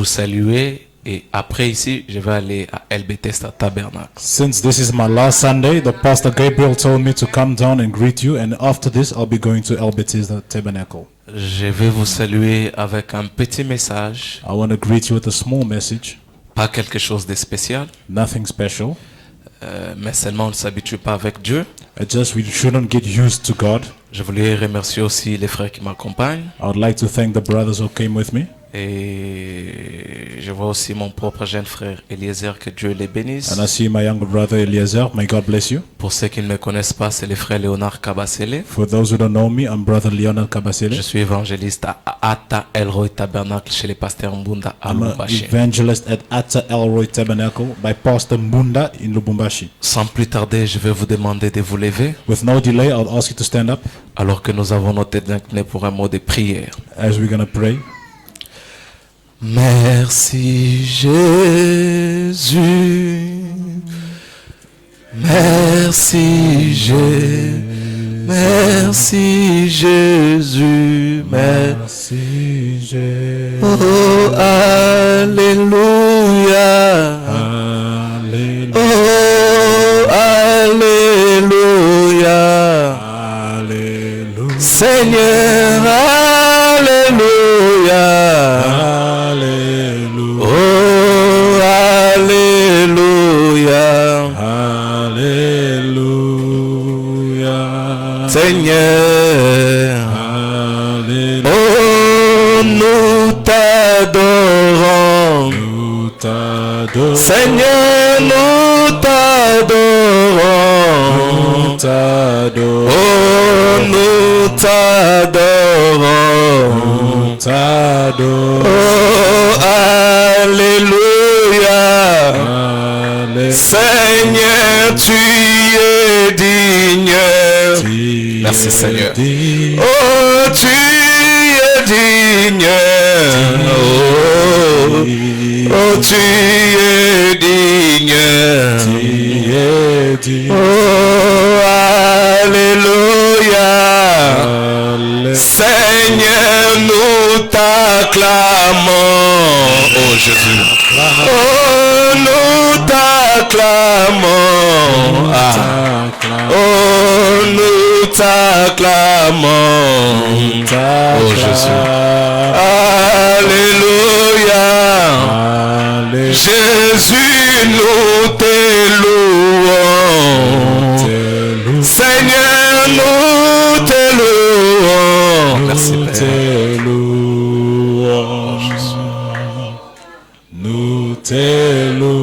Vous saluer et après ici, je vais aller à El Bethesda Tabernacle. Since this is my last Sunday, the Pastor Gabriel told me to come down and greet you, and after this I'll be going to El Bethesda Tabernacle. Je vais vous saluer avec un petit message, I want to greet you with a small message, pas quelque chose de spécial, nothing special. Mais seulement on ne s'habitue pas avec Dieu. Just we shouldn't get used to God. Je voulais remercier aussi les frères qui m'accompagnent. I would like to thank the brothers who came with me. Et je vois aussi mon propre jeune frère Eliezer, que Dieu les bénisse. And I see my younger brother Eliezer. May God bless you. Pour ceux qui ne me connaissent pas, c'est le frère Léonard Kabasele. For those who don't know me, I'm brother Leonard Kabasele. Je suis évangéliste à Ata Elroy Tabernacle chez les pasteurs Mbunda à I'm an Lubumbashi. evangelist at Ata Elroy Tabernacle by Pastor Mbunda in Lubumbashi. Sans plus tarder, je vais vous demander de vous lever With no delay, I'll ask you to stand up alors que nous avons nos têtes inclinées pour un mot de prière. as we're going to pray. Merci Jésus, merci Jésus, merci Jésus, Merci Jésus. oh Alléluia, Alléluia. oh Alléluia, Alléluia. Seigneur Alléluia. Alléluia. Oh, Alléluia. Alléluia. Seigneur. Alléluia. Oh, nous t'adorons. Nous t'adorons. Seigneur, nous t'adorons. Nous t'adorons. Oh, nous t'adorons. Nous t'adorons. Oh, Alléluia. Alléluia. Seigneur, tu es digne. Merci, Seigneur. Oh, tu es digne. Oh, tu es digne. Oh, Alléluia. Seigneur, nous t'acclamons. Oh, Jésus. Oh, nous t'acclamons. Ah. Oh, nous t'acclamons. Oh, Jésus. Alléluia. Jésus, nous t'élouons. Seigneur, nous t'élouons. Merci, Père. Nous t'élouons.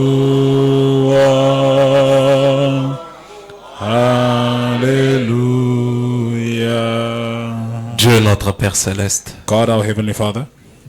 Alléluia. Dieu notre Père Céleste, God, our Heavenly Father,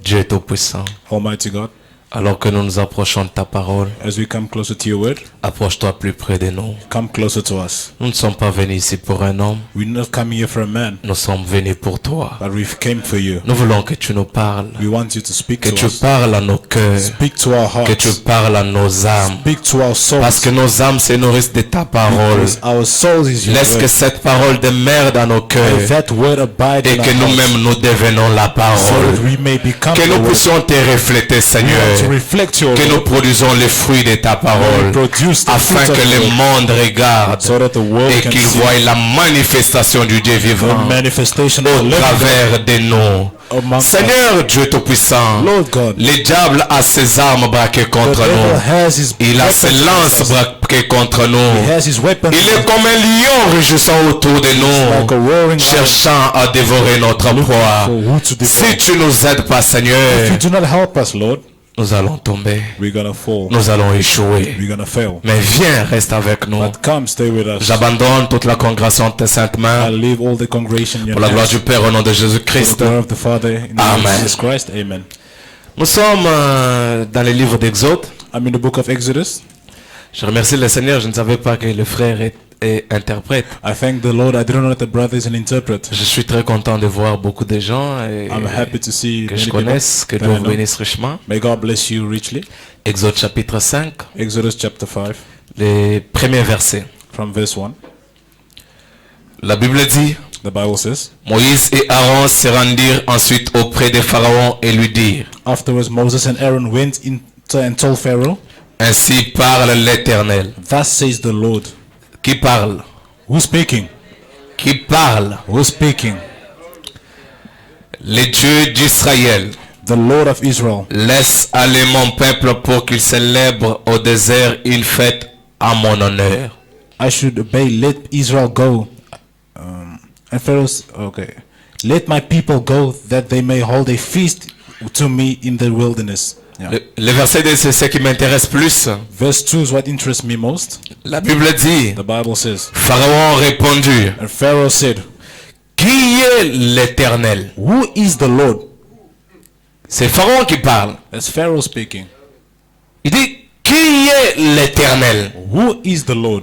Dieu Tout-Puissant, Almighty God, alors que nous nous approchons de ta parole, as we come closer to your word, approche-toi plus près de nous. come closer to us. Nous ne sommes pas venus ici pour un homme, We not come here for a man, nous sommes venus pour toi. but we came for you. Nous voulons que tu nous parles, We want you to speak que to tu us. parles à nos cœurs, Speak to our que tu hearts. parles à nos âmes, Speak to our parce souls. que nos âmes se nourrissent de ta parole. Because our souls is your Laisse que word. cette parole demeure dans nos May cœurs that word abide et in que our hearts, nous-mêmes nous devenons la so that parole. we may become Que the nous word. puissions te refléter, We Seigneur. want to reflect your Que nous word, produisons les fruits de ta parole, produce the afin fruit of que your le word, monde regarde so that the world et can qu'il see voie la manifestation du Dieu the vivant manifestation of the au living travers de nous. God among us. Seigneur Dieu Tout-Puissant, Lord God, le diable a ses armes braquées the contre devil nous. has his Il a weapons ses lances against us. braquées contre He nous. has his weapons Il est comme un lion rugissant autour de like a nous, roaring lion, cherchant à dévorer notre proie. for who to devour. Si tu nous aides pas, If Seigneur, you do not help us, Lord, nous allons tomber, we're gonna fall. nous allons échouer. We're gonna fail. Mais viens, reste avec nous. But come, stay with us. J'abandonne toute la congrégation de tes saintes I mains leave all the congregation in your pour la gloire hands. du Père au nom de For the Jésus-Christ. glory of the Father, in the name of Amen. Jesus Christ. Amen. Nous sommes dans les livres d'Exode. I'm in the book of Exodus. Je remercie le Seigneur, je ne savais pas que le frère est interprète. I thank the Lord. I didn't know that the brother is an interpreter. Je suis très content de voir beaucoup de gens I'm happy to see que many je people connaisse, que that Dieu I vous know. bénisse richement. May God bless you richly. Exode chapitre 5, Exodus chapter 5, les premiers versets. from verse 1. La Bible dit, The Bible says, Moïse et Aaron se rendirent ensuite auprès de Pharaon et lui dirent, afterwards Moses and Aaron went in and told Pharaoh, ainsi parle l'Éternel. thus says the Lord. Qui parle? Who's speaking? Qui parle? Who's speaking? Le Dieu d'Israël. The Lord of Israel. Laisse aller mon peuple pour qu'il célèbre au désert une fête à mon honneur. I should obey, let Israel go. And Pharaoh, okay. Let my people go that they may hold a feast to me in the wilderness. Yeah. Le verset 2, c'est ce qui m'intéresse plus. Verse 2 is what interests me most. La Bible dit, The Bible says, Pharaon répondit, and Pharaoh said, qui est l'Éternel? who is the Lord? C'est Pharaon qui parle. That's Pharaoh speaking. Il dit, qui est l'Éternel? Who is the Lord?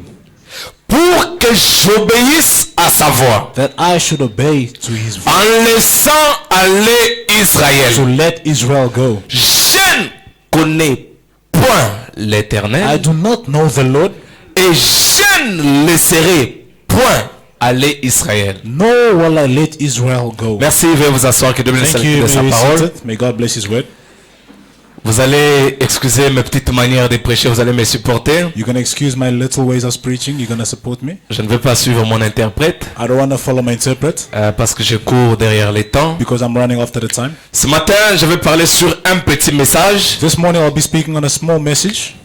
Pour que j'obéisse à sa voix, That I should obey to his voice, en laissant aller to Israël. let Israel go. Je ne connais point I l'Éternel do not know the Lord, et je ne laisserai point aller Israël. nor will I let Israel go. Merci, veuillez vous asseoir, que Dieu bénisse Thank you. de sa May, parole. may God bless his word. Vous allez excuser mes petites manières de prêcher, vous allez me supporter. You're going to excuse my little ways of preaching. You're going to support me. Je ne vais pas suivre mon interprète I don't want to follow my interpret parce que je cours derrière les temps. because I'm running after the time. Ce matin, je vais parler sur un petit message. This morning I'll be speaking on a small message.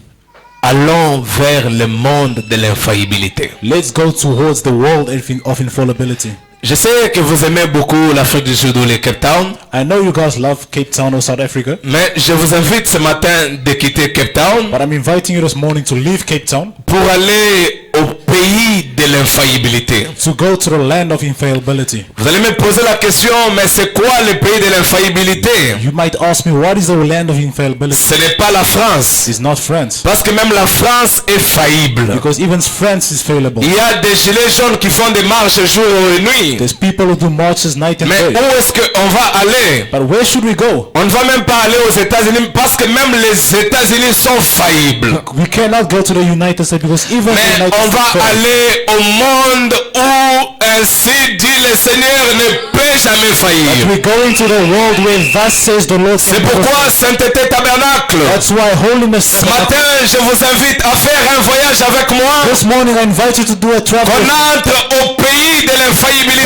Allons vers le monde de l'infaillibilité. Let's go towards the world of infallibility. Je sais que vous aimez beaucoup l'Afrique du Sud ou le Cape Town, I know you guys love Cape Town or South Africa, mais je vous invite ce matin de quitter Cape Town but I'm inviting you this morning to leave Cape Town, pour aller au pays de l'infaillibilité. to go to the land of infallibility. Vous allez me poser la question, mais c'est quoi le pays de l'infaillibilité? You might ask me, what is the land of infallibility? Ce n'est pas la France, It's not France, parce que même la France est faillible. because even France is fallible. Il y a des gilets jaunes qui font des marches jour et nuit. There's people who do marches night and Mais day. où est-ce qu'on va aller? But where should we go? On ne va même pas aller aux États-Unis parce que même les États-Unis sont faillibles. We cannot go to the United States because even the Mais United on States va fail. aller au monde où ainsi dit le Seigneur ne peut jamais faillir. We're going to the world where thus says the Lord. C'est pourquoi Sainteté Tabernacle, That's why holiness. ce matin je vous invite à faire un voyage avec moi. This morning I invite you to do a travel. On entre au pays de l'infaillibilité.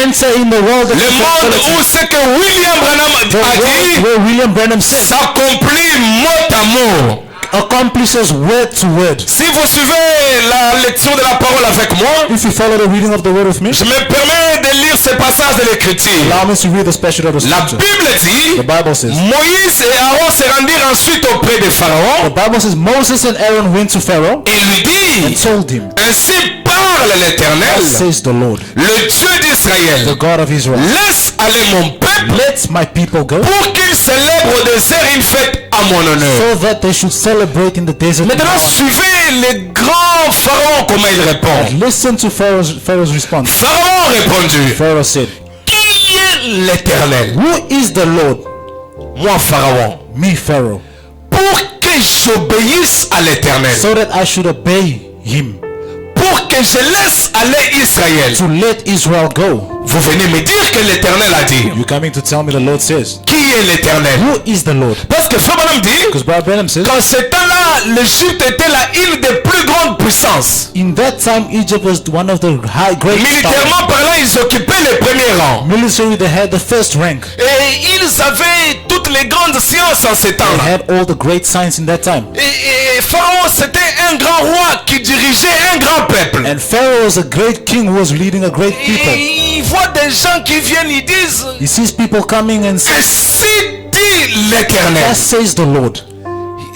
Enter in the world of Le monde où ce que William Branham the a world dit where William Branham said s'accomplit mot à mot. accomplishes word to word. Si vous suivez la lecture de la parole avec moi, If you follow the reading of the word with me, je me permets de lire ces passages de l'écriture. allow me to read the special of the La scripture. Bible dit, The Bible says. Moïse et Aaron se rendirent ensuite auprès de The Pharaon Bible says Moses and Aaron went to Pharaoh et lui and dit, told him, ainsi parle thus l'Éternel, says the Lord, le Dieu the d'Israël, God of Israel, laisse aller mon peuple let my people go pour qu'il célèbre au désert une fête à mon honneur. so that they should celebrate in the desert. Maintenant, suivez le grand Pharaon, comment il répond. Listen to Pharaoh's response. Pharaon répondit, Pharaoh said, qui est l'Éternel? who is the Lord? Moi, Pharaon, Me, Pharaoh, pour que j'obéisse à l'Éternel, so that I should obey him, pour que je laisse aller Israël. to let Israel go. Vous venez me dire que l'Éternel a dit. You're coming to tell me the Lord says. Qui est l'Éternel? Who is the Lord? Parce que Frère Branham dit, Because Brother Branham says, qu'en ce temps-là, l'Égypte était une des plus grandes puissances. in that time Egypt was one of the great powers. Militairement parlant, ils occupaient les premiers rangs. Military, they had the first rank. Et ils avaient toutes les grandes sciences en ce They temps-là. had all the great science in that time. Et Pharaon, c'était un grand roi qui dirigeait un grand peuple. And Pharaoh was a great king who was leading a great people. Et il voit des gens qui viennent, ils disent, He sees people coming and says, ainsi dit l'Éternel. thus says the Lord.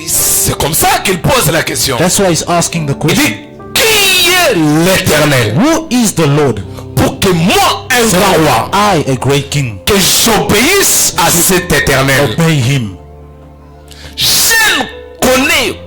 C'est comme ça qu'il pose la question. That's why he's asking the Il question. dit, qui est l'Éternel? Who is the Lord? Pour que moi, un So grand that roi, I, a great king, que j'obéisse à cet Éternel. obey him. Je ne connais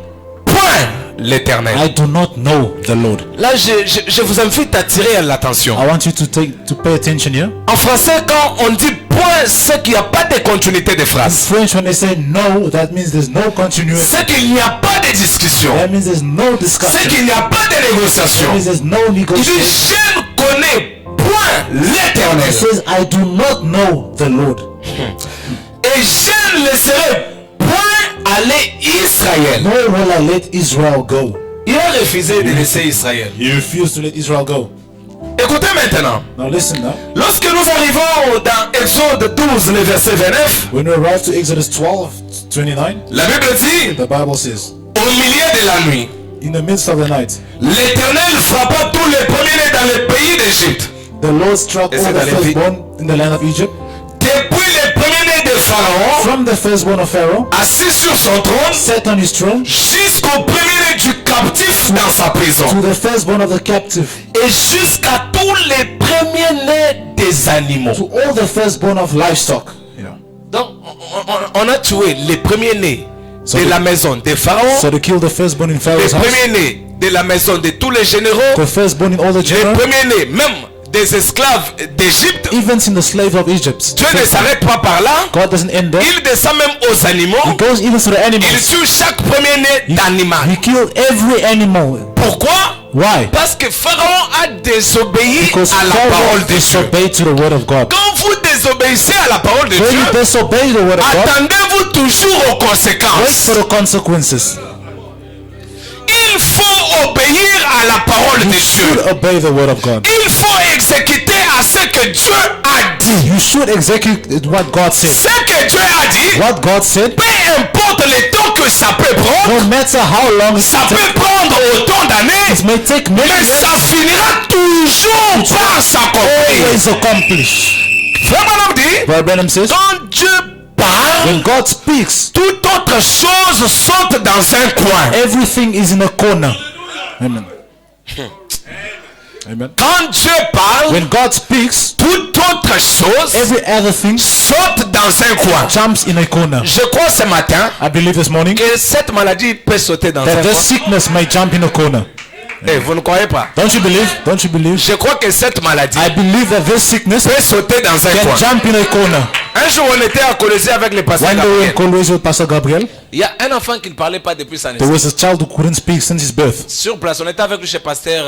point l'Éternel. I do not know the Lord. Là, je vous invite à attirer l'attention. I want you to pay attention here. En français, quand on dit point, c'est qu'il n'y a pas de continuité de In phrase. French, when they say no, that means there's no continuity. C'est qu'il n'y a pas de discussion. That means there's no C'est discussion. qu'il n'y a pas de That négociation. means there's no Il dit, negotiation. je ne connais point l'Éternel. He says, I do not know the Lord. Et je ne laisserai point aller Israël. Nor will I let Israel go. Il a refusé de laisser Israël. He refused to let Israel go. Écoutez maintenant. Now listen now. Lorsque nous arrivons dans Exode 12, le verset 29, When we arrive to Exodus 12:29, la Bible dit, the Bible says, au milieu de la nuit, in the midst of the night, l'Éternel frappa tous les premiers-nés dans le pays d'Égypte. the Lord struck Et all c'est the dans les firstborn in the land of Egypt, Depuis les premiers-nés de Pharaon, from the firstborn of Pharaoh, assis sur son trône, set on his throne, jusqu'au premier-né du captif dans sa prison. to the firstborn of the captive, Et jusqu'à tous les premiers-nés des animaux. to all the firstborn of livestock. Donc, on a tué les premiers-nés de la maison de Pharaon, So to kill the firstborn in les Pharaoh's house, premiers-nés de la maison de tous les généraux, the firstborn in all the les children, premiers-nés même des esclaves d'Égypte. even in the slave of Egypt. Dieu ne s'arrête pas par là. God doesn't end there. Il descend même aux animaux. He goes even to the Il animals. tue chaque premier-né d'animal. He killed every animal. Pourquoi? Why? Parce que Pharaon a désobéi Because à la Pharaoh parole de Dieu. disobeyed to the word of God. Quand vous désobéissez à la parole de When Dieu, you disobey the word of God, attendez-vous toujours aux wait conséquences. for the consequences. Il faut obéir à la parole de You Dieu. should obey the word of God. Il faut exécuter à ce que Dieu a dit. You should execute what God said. Ce que Dieu a dit, What God said, peu importe le temps que ça peut prendre, no matter how long ça it peut prendre autant d'années, may take many mais years, ça finira toujours par s'accomplir. always accomplish. Frère Branham dit, Brother Branham says, quand Dieu parle, when God speaks, toute autre chose saute dans un coin. everything is in a corner. Amen. Amen. Quand Dieu parle, When God speaks, toute autre chose every other thing saute dans un coin. jumps in a corner. Je crois ce matin I believe this morning que cette maladie peut sauter dans un that this coin. sickness may jump in a corner. Eh, vous ne croyez pas? Don't you believe? Don't you believe? Je crois que cette maladie I believe that this sickness peut sauter dans un can coin. jump in a corner. Un jour, on était à Colosie avec le pasteur One day we were in Gabriel. Kolwezi with Pastor Gabriel. Il y a un enfant qui ne parlait pas depuis sa There naissance. was a child who couldn't speak since his birth. Sur place, on était avec lui chez pasteur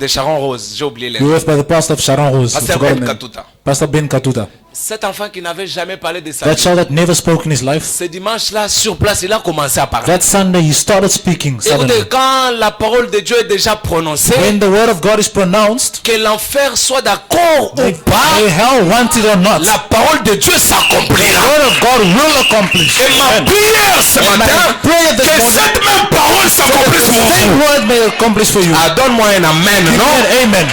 de Charon Rose. J'ai oublié les We noms. were with by the pastor of Sharon Rose. Pasteur I forgot Ben the name. Katuta. Pastor Ben Katuta. Cet enfant qui n'avait jamais parlé de sa That vie. child that never spoke in his life. Ce dimanche-là, sur place, il a commencé à parler. That Sunday he started speaking suddenly. Écoutez, quand la parole de Dieu est déjà prononcée, When the word of God is pronounced, que l'enfer soit d'accord ou may pas, hell want it or not, la parole de Dieu the s'accomplira. word of God will accomplish. Et ma Amen. prière ce And my matin, prayer this que morning, cette même parole s'accomplisse the pour same vous. word may accomplish for you. Ah, donne-moi un amen, non? Amen. Amen.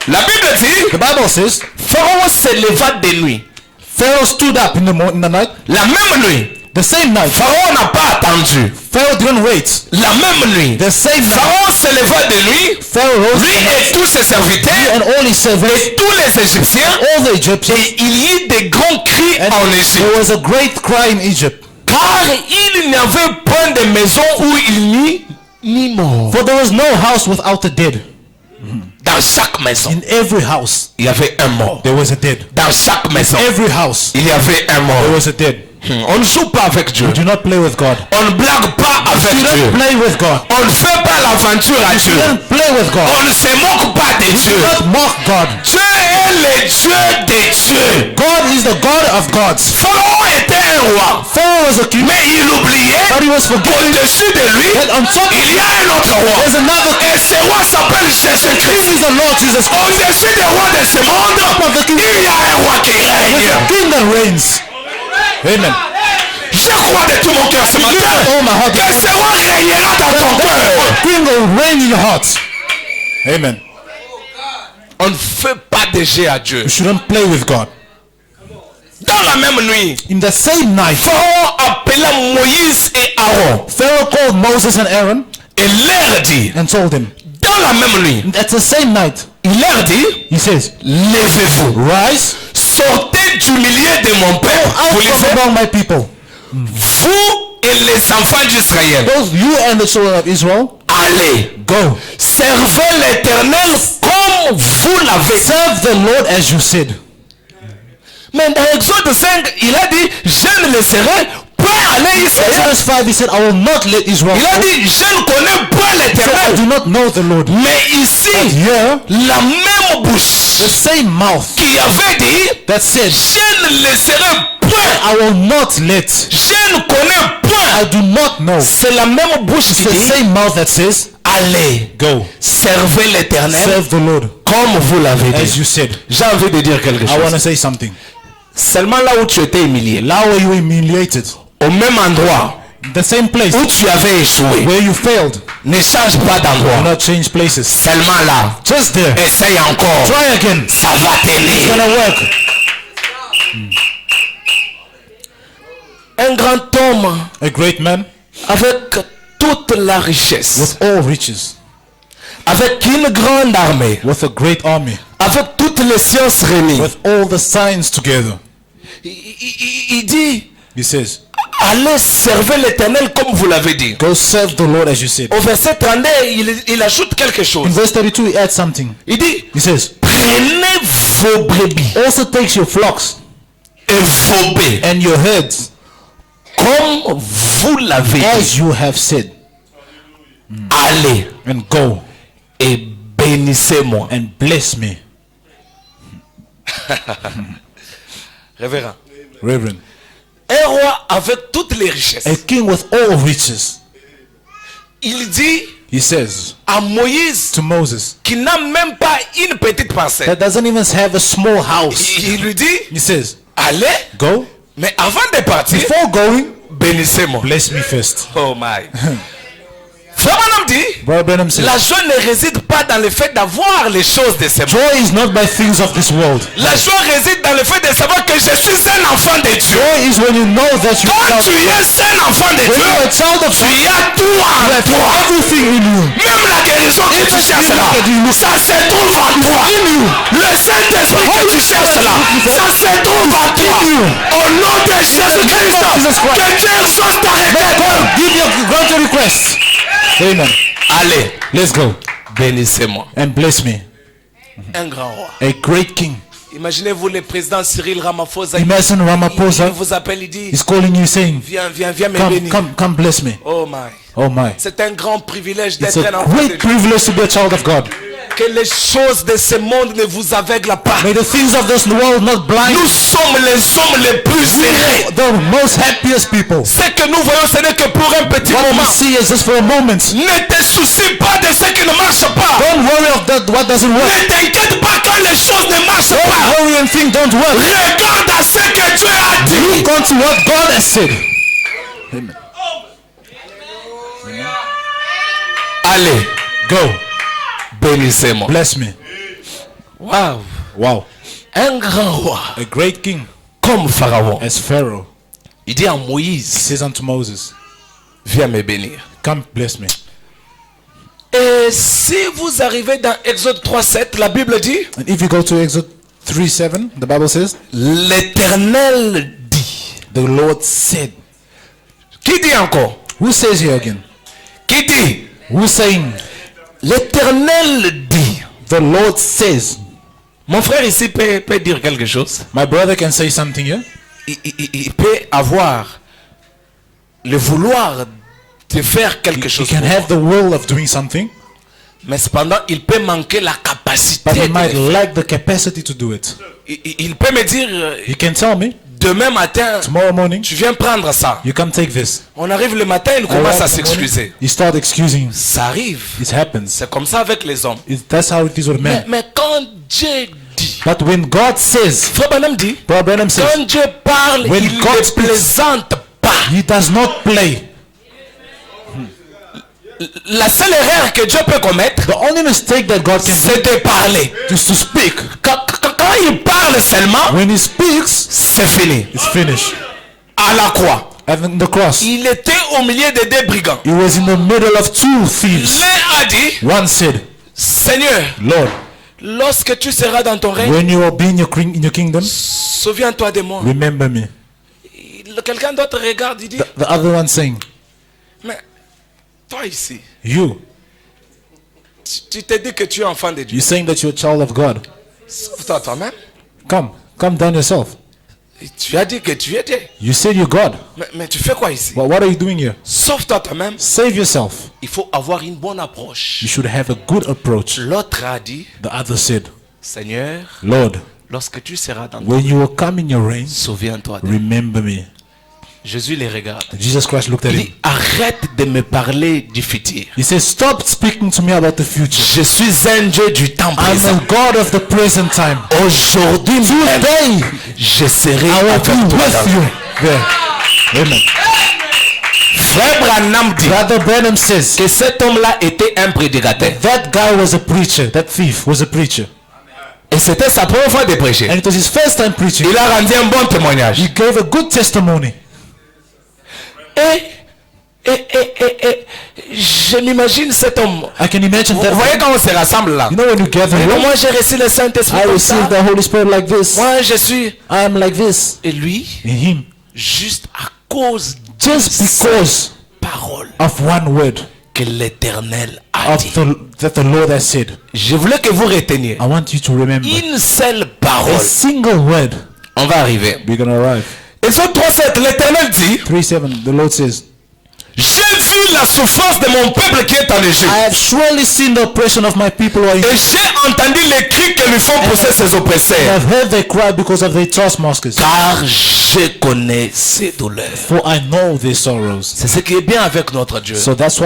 La Bible dit, The Bible says, Pharaon se leva de nuit. Pharaoh stood up in the night. La même nuit, The same night. Pharaon n'a pas attendu. Pharaoh didn't wait. La même nuit, The same night. Pharaon se leva de nuit, Pharaoh rose lui et tous ses serviteurs, and all his servants, et tous les Égyptiens, all the Egyptians, et il y eut des grands cris and en Égypte. there was a great cry in Egypt. Car il n'y avait point de maison où il n'y ni mort. For there was no house without a dead. Dans chaque maison, In every house, il y avait un mort. there was a dead. Dans chaque maison, Every house, il y avait un there mort. was a dead. On ne joue pas avec Dieu. Do not play with God. On ne blague pas avec Do Dieu. not play with God. On ne fait pas l'aventure à Dieu. Do not play with God. On ne se moque pas de Dieu. Do not mock God. Dieu est le Dieu des dieux. God is the God of gods. Pharaon était un roi. Pharaoh was a king, Mais il oubliait but he was forgetting qu'au-dessus de lui, that on top il y a un autre roi. there's another king. Et ce roi s'appelle Jésus-Christ. He is the Lord Jesus Christ. Au-dessus des rois de ce monde, il y a un roi qui There's règne. a king that reigns. Amen. Je crois de tout mon cœur ce matin Oh, my heart. que ce roi régnera dans ton cœur. King will reign in your heart. Amen. On ne fait pas de jeu à Dieu. You shouldn't play with God. Dans la même nuit, In the same night, Pharaon appela Moïse et Aaron Pharaoh called Moses and Aaron et leur dit, and told them, dans la même nuit, at the same night, il leur dit, he says, levez-vous, rise sortez du milieu de mon père, vous out from lisez, among my people. vous et les enfants d'Israël, Both you and the children of Israel, allez, go. servez l'Éternel comme vous l'avez dit. Serve the Lord as you said. Mais dans Exode 5, il a dit, je ne laisserai point aller Israël. Exodus 5, he said, I will not let Israel Il a go. dit, je ne connais pas He said, I l'Éternel. do not know the Lord. Mais ici, Here, la même the bouche same mouth qui avait dit, that said, je ne laisserai point, I will not let, je ne connais point. I do not know. C'est la même bouche It's qui the dit, same mouth that says, allez, go, servez l'Éternel serve the Lord, comme vous l'avez as dit. you said. J'ai envie de dire quelque I want to chose. say something. Seulement là où tu étais humilié, Now where you were humiliated, au même endroit the same place où tu avais échoué, where you failed, ne change pas do d'endroit. not change places. Seulement là, Just there. essaye encore. Try again. Ça va It's t'aider. gonna work. Un grand homme A great man avec toute la richesse, with all riches, avec une grande armée, with a great army, avec toutes les sciences réunies. with all the signs together. Il dit, He says, allez servir l'Éternel comme vous l'avez dit. go serve the Lord as you said. Au verset 32, il ajoute quelque In chose. verse 32, he adds something. Il dit, He says, prenez vos brebis also takes your flocks et vos bœufs and your herds comme vous l'avez dit. as you have said, Allez and go et bénissez-moi. and bless me. Révérend. Reverend, Un roi avec toutes les richesses. a king with all riches, Il dit he says à Moïse, to Moses, qui n'a même pas une petite pensée. that doesn't even have a small house. Il lui dit, He says, allez, go, mais avant de partir, before going, bénissez-moi. bless me first. Oh my. Frère Branham dit, Brother Branham says, la joie ne réside pas dans le fait d'avoir les choses de ce monde. joy is not by things of this world. La joie réside dans le fait de savoir que je suis un enfant de Dieu. Joy is when you know that you Quand are tu es un enfant de when Dieu, you're a child of tu God, as tout you en have toi. everything in you. Même la guérison que tu cherches là, ça se trouve en toi. Le Saint-Esprit que tu cherches là, ça se trouve en toi. Au nom de Jésus-Christ, que Dieu exauce ta requête. Give your grant your request. Amen. Allez, Let's go bénissez-moi. and bless me. Un grand roi. A great king. Imaginez-vous le président Cyril Ramaphosa. Imagine Il Ramaphosa vous appelle, il dit, is calling you saying, viens me bénir. come bless me. Oh my. Oh my. C'est un grand privilège It's d'être un a enfant de great Dieu. privilege to be a child of God. Que les choses de ce monde ne vous aveuglent pas. May the things of this world not blind Nous sommes les hommes les plus heureux. the most happiest people. Ce que nous voyons, ce n'est que pour un petit What we moment. see is just for a moment. Ne te soucie pas de ce qui ne marche pas. Don't worry of that what doesn't work. Ne t'inquiète pas quand les choses ne marchent Don't pas. worry and think don't work. Regarde à ce que Dieu a dit. Look unto what God has said. Amen. Allez, Go. bénissez-moi. Bless me. Wow. Wow. Un grand roi A great king comme Pharaon. as Pharaoh Il dit à Moïse, says unto Moses, viens me bénir. come bless me. Et si vous arrivez dans Exode 3:7, la Bible dit, And if you go to Exodus 3:7, the Bible says, l'Éternel dit. the Lord said. Qui dit encore? Who says here again? Qui dit? Who's saying? L'Éternel dit. The Lord says. Mon frère ici peut dire quelque chose. My brother can say something here. Il peut avoir le vouloir de faire quelque He chose. can pour have moi. the will of doing something, Mais cependant, il peut manquer la capacité. but he de might le faire. lack the capacity to do it. Il peut me dire, He can tell me, demain matin, tomorrow morning, tu viens prendre ça. you come take this. On arrive le matin, il I commence arrive à in the morning, s'excuser. You start excusing. Ça arrive. It happens. C'est comme ça avec les hommes. That's how it is with men. Mais quand Dieu dit, But when God says, Frère Branham dit, Brother Branham says, quand Dieu parle, When il God ne speaks, plaisante pas. He does not play. La seule erreur que Dieu peut commettre, The only mistake that God can do c'est de parler. is to speak. Quand il parle seulement, When He speaks, c'est fini. it's finished. À la croix, And on the cross, il était au milieu de deux brigands. He was in the middle of two thieves. L'un a dit, One said, Seigneur, Lord, lorsque tu seras dans ton règne, when you will be in your kingdom, souviens-toi de moi. remember me. Quelqu'un d'autre regarde, il dit, The other one saying, mais toi ici, you tu te dis que tu es enfant de Dieu. saying that you're a child of God. Sauve-toi toi-même. Come down yourself. Tu as dit que tu étais. You said you're God. Mais tu fais quoi ici? Well, what are you doing here? Sauve-toi toi-même. Save yourself. Il faut avoir une bonne approche. You should have a good approach. L'autre a dit, The other said, Seigneur, Lord, lorsque tu seras dans ton when you will come in your reign, souviens-toi de remember me. Jésus les regarde. Jesus Christ looked at Il him. dit, arrête de me parler du futur. He says, stop speaking to me about the future. Je suis un Dieu du temps I'm présent. a God of the present time. Aujourd'hui même, Today, je serai I will avec be toi. with dans- you. There. Amen. Frère Branham dit Brother Branham says, que cet homme-là était un prédicateur. that guy was a preacher. That thief was a preacher. Et c'était sa première fois de prêcher. And it was his first time preaching. Il a rendu un bon témoignage. He gave a good testimony. Et je m'imagine cet homme. I can imagine Vous that. voyez quand on se rassemble là. You know when you gather Mais here, moi j'ai reçu le Saint-Esprit I comme ça. received the Holy Spirit like this. Moi je suis. I am like this. Et lui, In him. juste à cause Just because parole of one word que l'Éternel a dit. that the Lord has said. Je voulais que vous reteniez I want you to remember. une seule A parole. single word. On va arriver. We're going to arrive. Exode 3:7, l'Éternel dit, 3:7, the Lord says, j'ai vu la souffrance de mon peuple qui est en Égypte. I have surely seen the oppression of my people who are in Et j'ai entendu les cris que lui font pousser ses I oppresseurs. have heard they cry because of their taskmasters. Car je connais ses douleurs. For I know their sorrows. C'est ce qui est bien avec notre Dieu. So that's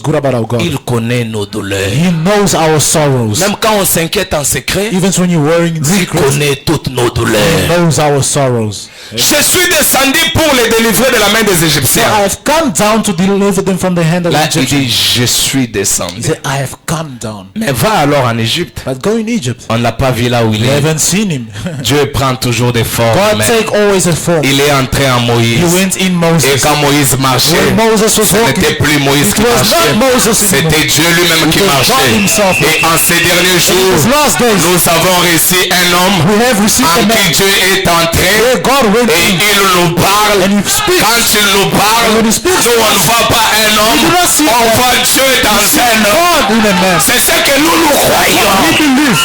good about our God. Il connaît nos douleurs. He knows our sorrows. Même quand on s'inquiète en secret, Even when you're worrying in il secret, connaît toutes nos He douleurs. knows our sorrows. Je suis descendu pour les délivrer de la main des So Égyptiens. I have come down to deliver them from the hand of Là, the il Egyptians. dit, je suis He descendu. said, I have come down. Mais va alors en Égypte. But go in Egypt. On l'a pas vu là où il You est. haven't seen him. Dieu prend toujours des formes. God mais take always a form. il est entré en He Moïse. went in Et Moses. quand Moïse marchait, When Moses was ce n'était walking, plus Moïse it qui was marchait. not Moses anymore. C'était Dieu lui-même qui It was marchait. God himself. Et en ces derniers In these jours, last days, nous avons reçu un homme we have received en a qui man Dieu est entré. where God went Et in. il nous parle. And he speaks. Quand il nous parle, And when he speaks nous to on ne us, voit pas un homme, we do not see on that. voit Dieu dans un homme. God in a man. C'est ce que nous croyons. We believe.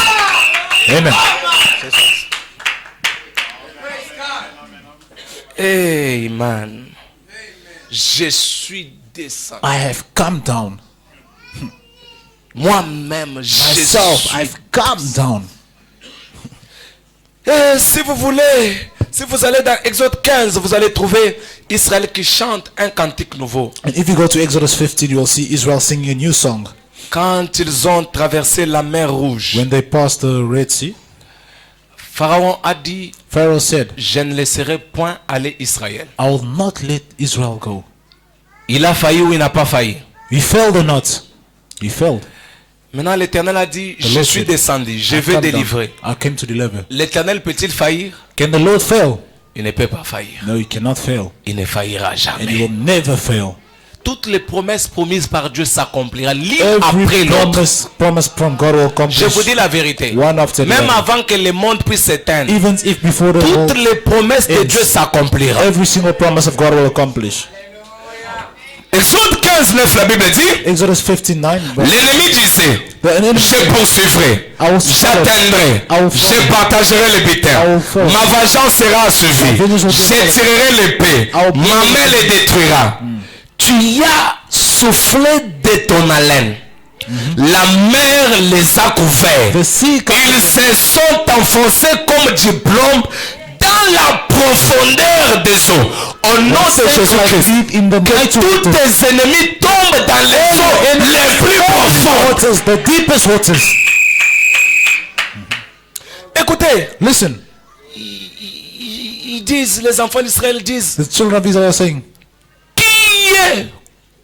Amen. Amen. Je suis descendu. I have come down. Moi-même, je Myself, suis. I've come down. Et si vous voulez, si vous allez dans Exode 15, vous allez trouver Israël qui chante un cantique nouveau. And if you go to Exodus 15, you will see Israel singing a new song. Quand ils ont traversé la mer Rouge, When they passed the Red Sea, Pharaon a dit, Pharaoh said, je ne laisserai point aller Israël. I will not let Israel go. Il a failli ou il n'a pas failli? He failed or not? He failed. Maintenant l'Éternel a dit, je Lord suis said, descendu, je I vais come down. délivrer. I came to deliver. L'Éternel peut-il faillir? Can the Lord fail? Il ne peut pas faillir. No, he cannot fail. Il ne faillira And he jamais. will never fail. Toutes les promesses promises par Dieu s'accompliront l'une après Every l'autre. promise from God will Je accomplish. vous dis la vérité. One after the Même other. avant que le monde puisse s'éteindre, Even if before the toutes world, les promesses de It's- Dieu s'accompliront. every single promise of God will accomplish. Exode 15, 9, la Bible dit, Exodus 15:9. l'ennemi disait, The enemy je poursuivrai, I will follow. j'atteindrai, I will follow. je partagerai le I butin, will follow. ma vengeance sera assouvie, My vengeance will be je tirerai l'épée, I will ma bring main les détruira. Tu y as soufflé de ton haleine. La mer les a couverts. The sea Ils se sont enfoncés comme du plomb dans la profondeur des eaux. Au nom de Jésus-Christ, deep in the que mighty tous waters. tes ennemis tombent dans les eaux les plus profondes. Waters, the deepest waters. Écoutez, Listen, ils disent, les enfants d'Israël disent, the children of Israel are saying, qui est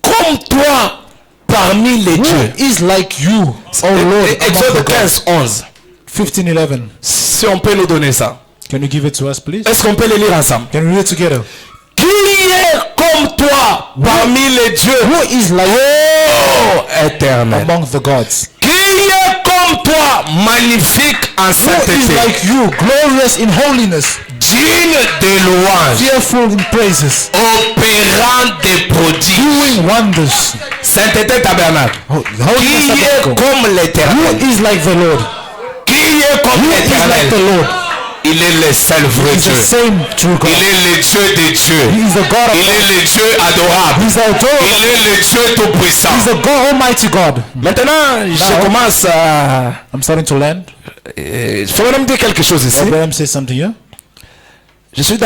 comme toi parmi les who dieux? is like you, oh Lord, among Exode the gods? 15, 11. 15:11. Si on peut nous donner ça. Can you give it to us, please? Est-ce qu'on peut les lire ensemble? Can we read together? Qui est comme toi parmi les dieux? Who is like Oh, éternel. among the gods? Qui est comme toi magnifique en Who is sainteté, like you, glorious in holiness, digne de louange, fearful in praises, opérant des prodiges? doing wonders? Sainteté tabernacle. Holiness Qui est tabernacle. comme Who l'éternel? is like the Lord? Qui est comme Who is like l'éternel? the Lord? Il est le seul vrai He's Dieu. the same true God. Il est le Dieu des dieux. He is the God of Il God. est le Dieu adorable. He's the adorable. Il est le Dieu tout-puissant. He's the God, Almighty God. Maintenant, je commence à... I'm starting to land. Il faut me dire quelque chose ici. Let me say something here. Je suis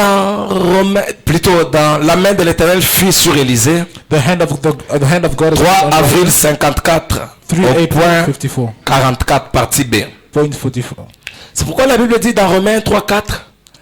plutôt dans la main de l'Éternel fut sur Élisée. The hand of God is 3 on avril 54. 3 Au April point 54. 44 partie B. Point 44. C'est pourquoi la Bible dit dans Romains 3:4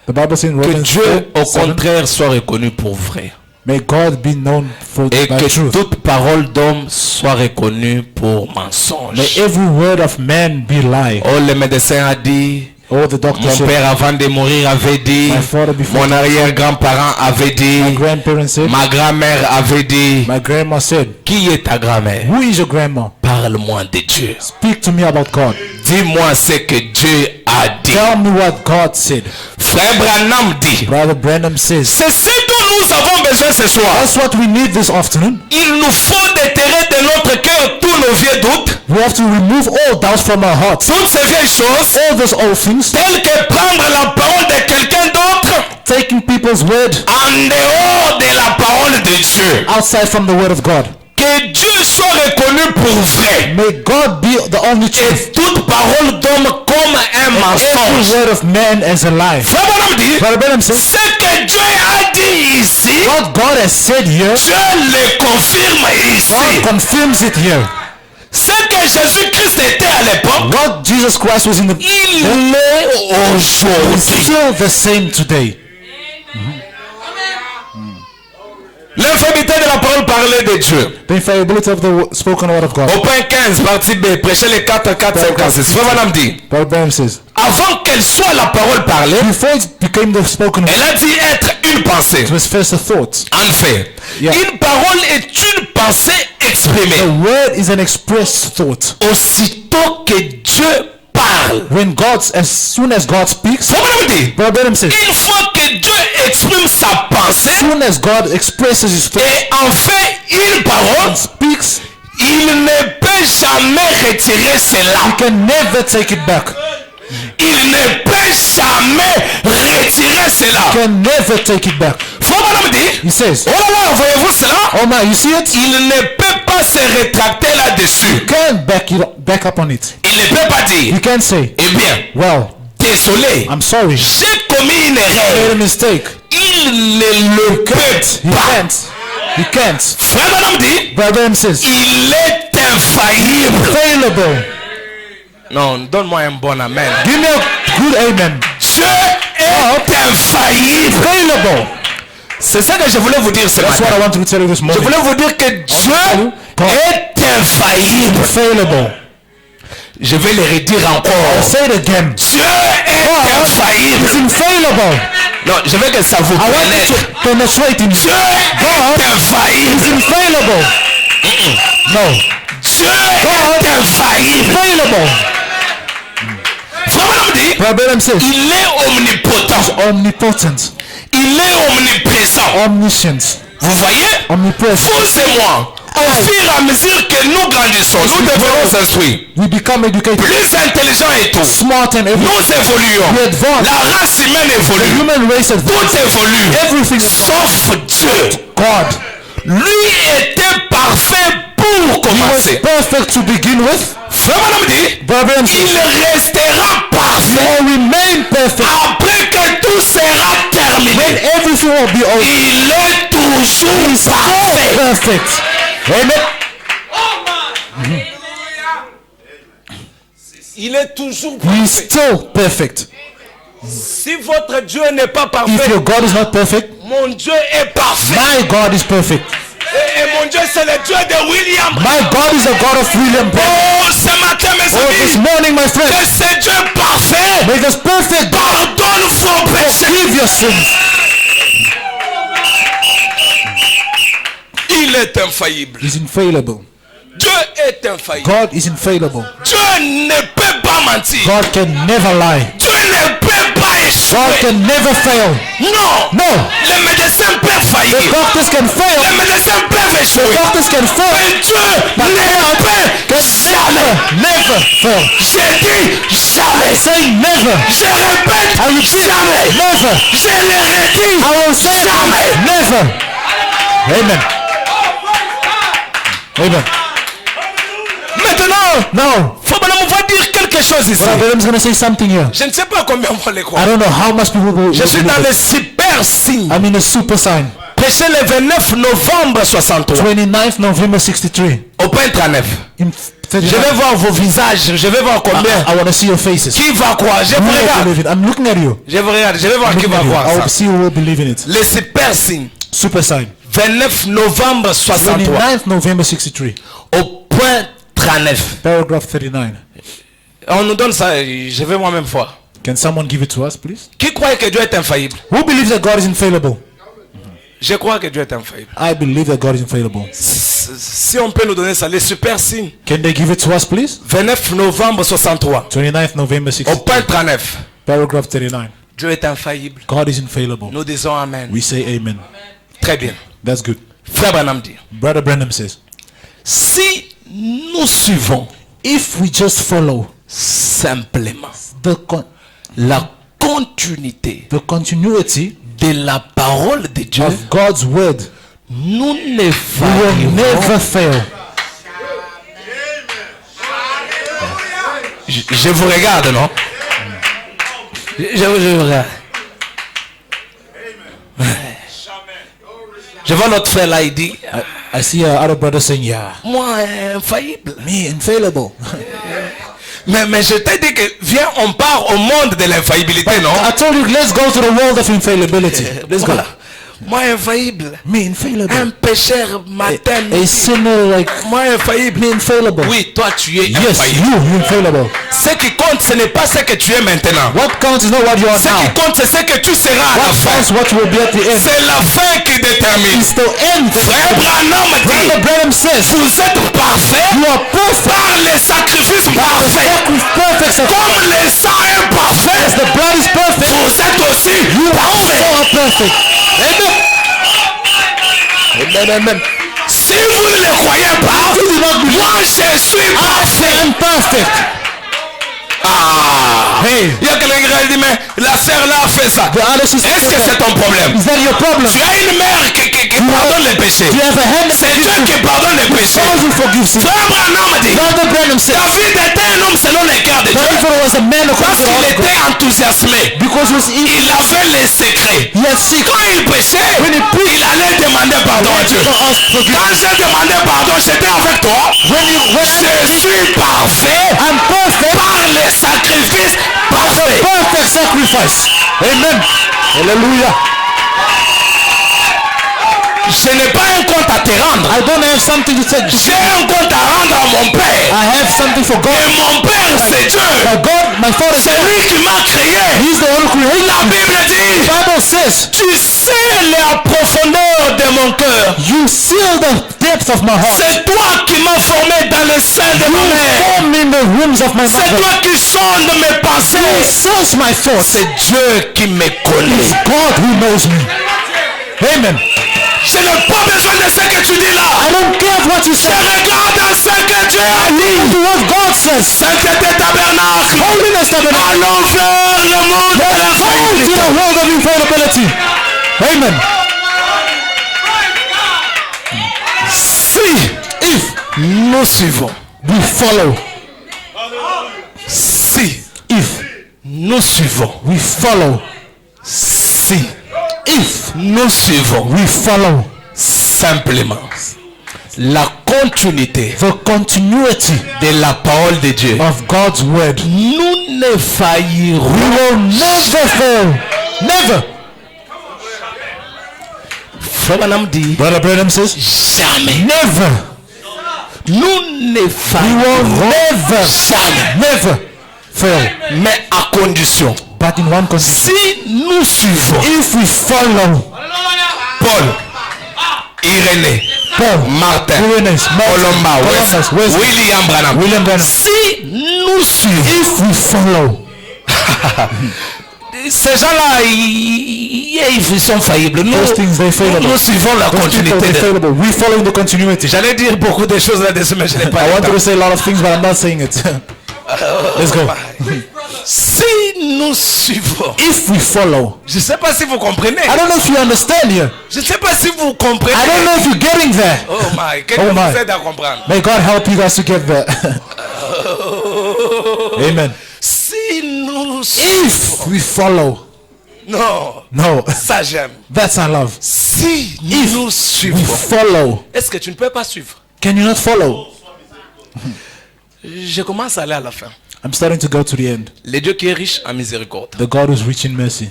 The Bible says in que Romans Dieu 4, au 7, contraire soit reconnu pour vrai. may God be known for Et by que truth. toute parole d'homme soit reconnue pour mensonge. May every word of man be lie. Oh, le médecin a dit, Oh, the doctor mon said, père avant de mourir avait dit, My father before mon arrière-grand-parent avait dit, my grandparents said, ma grand-mère avait dit. my grandma said, Qui est ta grand-mère? who is your grandma? Parle-moi de Dieu. Speak to me about God. Dis-moi ce que Dieu a dit. Tell me what God said. Frère Branham dit, Brother Branham says, c'est ce dont nous avons besoin ce soir. that's what we need this afternoon. Il nous faut déterrer de notre cœur tous nos vieux doutes, We have to remove all doubts from our hearts. toutes ces vieilles choses, All those old things, telles que prendre la parole de quelqu'un d'autre taking people's word en dehors de la parole de Dieu. outside from the word of God. Que Dieu soit reconnu pour vrai. May God be the only truth. Et toute parole d'homme comme un Every mensonge. word of man as a lie. Frère Branham dit, Brother Branham says, ce que Dieu a dit ici, what God has said here, Dieu le confirme ici. God confirms it here. Ce que Jésus-Christ était à l'époque, What Jesus Christ was in the il est is aujourd'hui. still the same today. L'infirmité de la parole parlée de Dieu. The infallibility of the spoken word of God. Au point 15, partie B, prêchez les 4, 4, 5, 4, 6. Frère Branham dit, Brother Branham says, avant qu'elle soit la parole parlée, before it became the spoken word, elle a dit être une pensée. it was first a thought. En fait, Yeah. une parole est une pensée The exprimée. word is an expressed thought. Aussitôt que Dieu parle. When as soon as God speaks, Frère Branham dit, Brother Branham says, une fois que Dieu exprime sa pensée as soon as God expresses his thought, et en fait une parole, speaks, il ne peut jamais retirer cela. he can never take it back. Il ne peut jamais retirer cela. Can never take it back. Frère Branham dit, He says, oh là là, voyez-vous cela? oh my, you see it? Il ne peut pas se rétracter là-dessus. Can't back up on it. Il ne peut pas dire, You can't say, eh bien, well, désolé, I'm sorry, j'ai commis une I made a erreur. mistake. Il ne le peut He pas. can't. He can't. Frère Branham dit, Brother Branham says, il est infaillible. available. Non, donne-moi un bon amen. Give me a good amen. Dieu est infaillible. Available. C'est ça que je voulais vous dire ce That's what matin. I want to tell you this Je morning. voulais vous dire que Dieu est infaillible. Available. Je vais le redire I'll encore. say it again. Dieu est It's infaillible. infallible. Non, je veux que ça vous I want pénètre. it to penetrate in you. Dieu God est is infaillible. infallible. No. Dieu est infaillible. Available. Frère Branham dit, Brother Branham says, il est omnipotent. omnipotent, Il est omniprésent. omniscient, Vous voyez, omnipresent. vous et moi, au fur et à mesure que nous grandissons, nous devenons instruits, We become educated, plus intelligents et tout. smart and everything. Nous évoluons. We advance. La race humaine The évolue. human race advances. Tout évolue. Everything is Sauf Dieu. God. Lui était parfait pour He was commencer. perfect to begin with. Frère Branham dit, Brother Branham says, il restera he parfait will remain perfect après que tout sera when terminé. everything will be over. Il est toujours parfait. Perfect. Amen. Il est toujours He is parfait. still perfect. Si votre Dieu n'est pas If parfait, your God is not perfect, mon Dieu est parfait. my God is perfect. Et mon Dieu, c'est le Dieu de William. My God is the God of William Branham. Oh, ce matin, mes Oh, this amis, morning, my friend, que ce Dieu parfait may this perfect God pardonne vos péchés. forgive your sins. Il est infaillible. He's infallible. Dieu est infaillible. God is infallible. Dieu ne peut pas mentir. God can never lie. Dieu ne peut pas échouer. God can never fail. Non. No. Les médecins peuvent faillir. The doctors can fail. Les médecins peuvent échouer. The doctors can fail. Mais Dieu ne peut jamais. Never fail. J'ai dit jamais. Say never. Je répète, I repeat, jamais. never. Je le redis, I will say jamais. never. Amen. Amen. Maintenant, Now, on va dire quelque chose ici. Brother Branham's going to say something here. Je ne sais pas combien on va le croire. I don't know how much people will Je suis believe dans it. le super signe. I'm in a super sign. Prêché le 29 novembre 63. 29th November 63. Au pain 39. In Je vais voir vos visages. Je vais voir combien. I want to see your faces. Qui va croire? Je Who vous will regarde. believe it? I'm looking at you. Je vous regarde. Je vais voir qui Looking va at you. voir I will ça. see who will believe in it. Le super signe. Super sign. 29 novembre 63. 29th November 63. Au point 39. Paragraph 39. On nous donne ça. Je vais moi-même voir. Can someone give it to us, please? Qui croit que Dieu est infaillible? Who believes that God is infallible? Je crois que Dieu est infaillible. I believe that God is infallible. Si on peut nous donner ça, les super signes. Can they give it to us, please? 29 novembre 63. 29th November Au 63. point 39. Paragraph 39. Dieu est infaillible. God is infallible. Nous disons Amen. We say amen. Très bien. That's good. Frère Branham dit, Brother Branham says, si nous suivons if we just follow simplement la continuité continuity de la parole de Dieu, of God's word, nous ne we will faillirons. never fail. Je vous regarde, non? Je vous regarde. Je vois notre frère là, il dit, I see other brothers saying, yeah, moi infaillible. me infallible. Mais je t'ai dit que viens, on part au monde de l'infaillibilité, non? I told you, let's go to the world of infallibility. Let's go. Voilà. Moi infaillible. Me infallible. Un pécheur matin. A sinner like Moi infaillible. me infallible. Oui, toi tu es Yes, infaillible. you infallible. Ce qui compte, ce n'est pas ce que tu es maintenant. What counts is not what you are Ce qui now. compte, c'est ce que tu seras à la What fin. counts what you will be at the end. C'est la fin qui détermine. It's the end. Frère Branham Brother dit, Branham says, vous êtes parfaits you are perfect. par les sacrifices parfaits. Perfect. Comme le sang est parfait, As the blood is perfect, vous êtes aussi you parfaits. also are perfect. Amen. Amen, amen. Si vous ne le croyez pas, You do not believe. moi je suis parfait. I'm perfect. Ah. Hey, Il y a quelqu'un qui a dit, mais la sœur là a fait ça. the other sister Est-ce que said c'est that. ton problème? Is that your problem? Tu as une mère qui pardonne les péchés. Do you have a hand that C'est Dieu forgives qui you? pardonne les péchés. God will forgive sin. Frère Branham dit, Brother Branham said, David était un homme selon les cœurs de Dieu. David was a man according Parce to the qu'il heart of God. était enthousiasmé. Because he was evil. Il avait les secrets. He had secret. Quand il péchait, When he preached, il allait demander pardon à Dieu. for us forgive. Quand j'ai demandé pardon, j'étais avec toi. When Je suis parfait I'm perfect. par les sacrifices parfaits. Perfect sacrifice. Amen. Hallelujah. Je n'ai pas un compte à te rendre. I don't have something to say. J'ai un compte à rendre à mon Père. I have something for God. Et mon Père, c'est Dieu. My God, my Father, C'est lui qui m'a créé. He's the one who created La me. Bible dit, The Bible says, tu sais la profondeur de mon cœur. you seal the depth of my heart. C'est toi qui m'as formé dans le sein de ma mère. Form me in the rooms of my C'est mother. toi qui sonde mes You pensées. search my thoughts. C'est Dieu qui me It's connaît. God who knows me. Amen. Je n'ai pas besoin de ce que tu dis là. I don't care what you Je say. regarde ce que Dieu a dit. Do what God says. Sainteté tabernacle. Holiness tabernacle. Allons vers le monde de la Go to faillite. the world of infallibility. Amen. If nous suivons, We follow. si If nous suivons, we follow. si If nous suivons we follow simplement la continuité the continuity de la parole de Dieu, of God's word, nous ne faillirons. we will never fail. Never. Frère Branham dit Brother Branham says, jamais. never. Nous ne We will faillirons never, jamais. never fail. Mais à condition, But in one condition. si nous suivons If we follow Paul, Irénée, Paul, Martin, Irenaeus, Colomba, Columbus, Wesley, William Branham, William Branham. si nous suivons, If we follow, ces gens-là, ils sont faillibles. Nous, Those things, they're failable. nous suivons la Those people, continuité. they're failable. We follow the continuity. J'allais dire beaucoup de choses là-dessus, mais je n'ai pas I le wanted temps. to say a lot of things, but I'm not saying it. Let's go. Si nous suivons, If we follow, je ne sais pas si vous comprenez. I don't know if you understand here. Je ne sais pas si vous comprenez. I don't know if you're getting there. Oh my, quelqu'un Oh my. vous aide à comprendre. May God help you guys to get there. Amen. Si nous suivons, If we follow, non, no, ça j'aime. that's our love. Si nous We suivons, follow. est-ce que tu ne peux pas suivre? Can you not follow? Je commence à aller à la fin. I'm starting to go to the end. Le Dieu qui est riche en miséricorde. The God who's rich in mercy.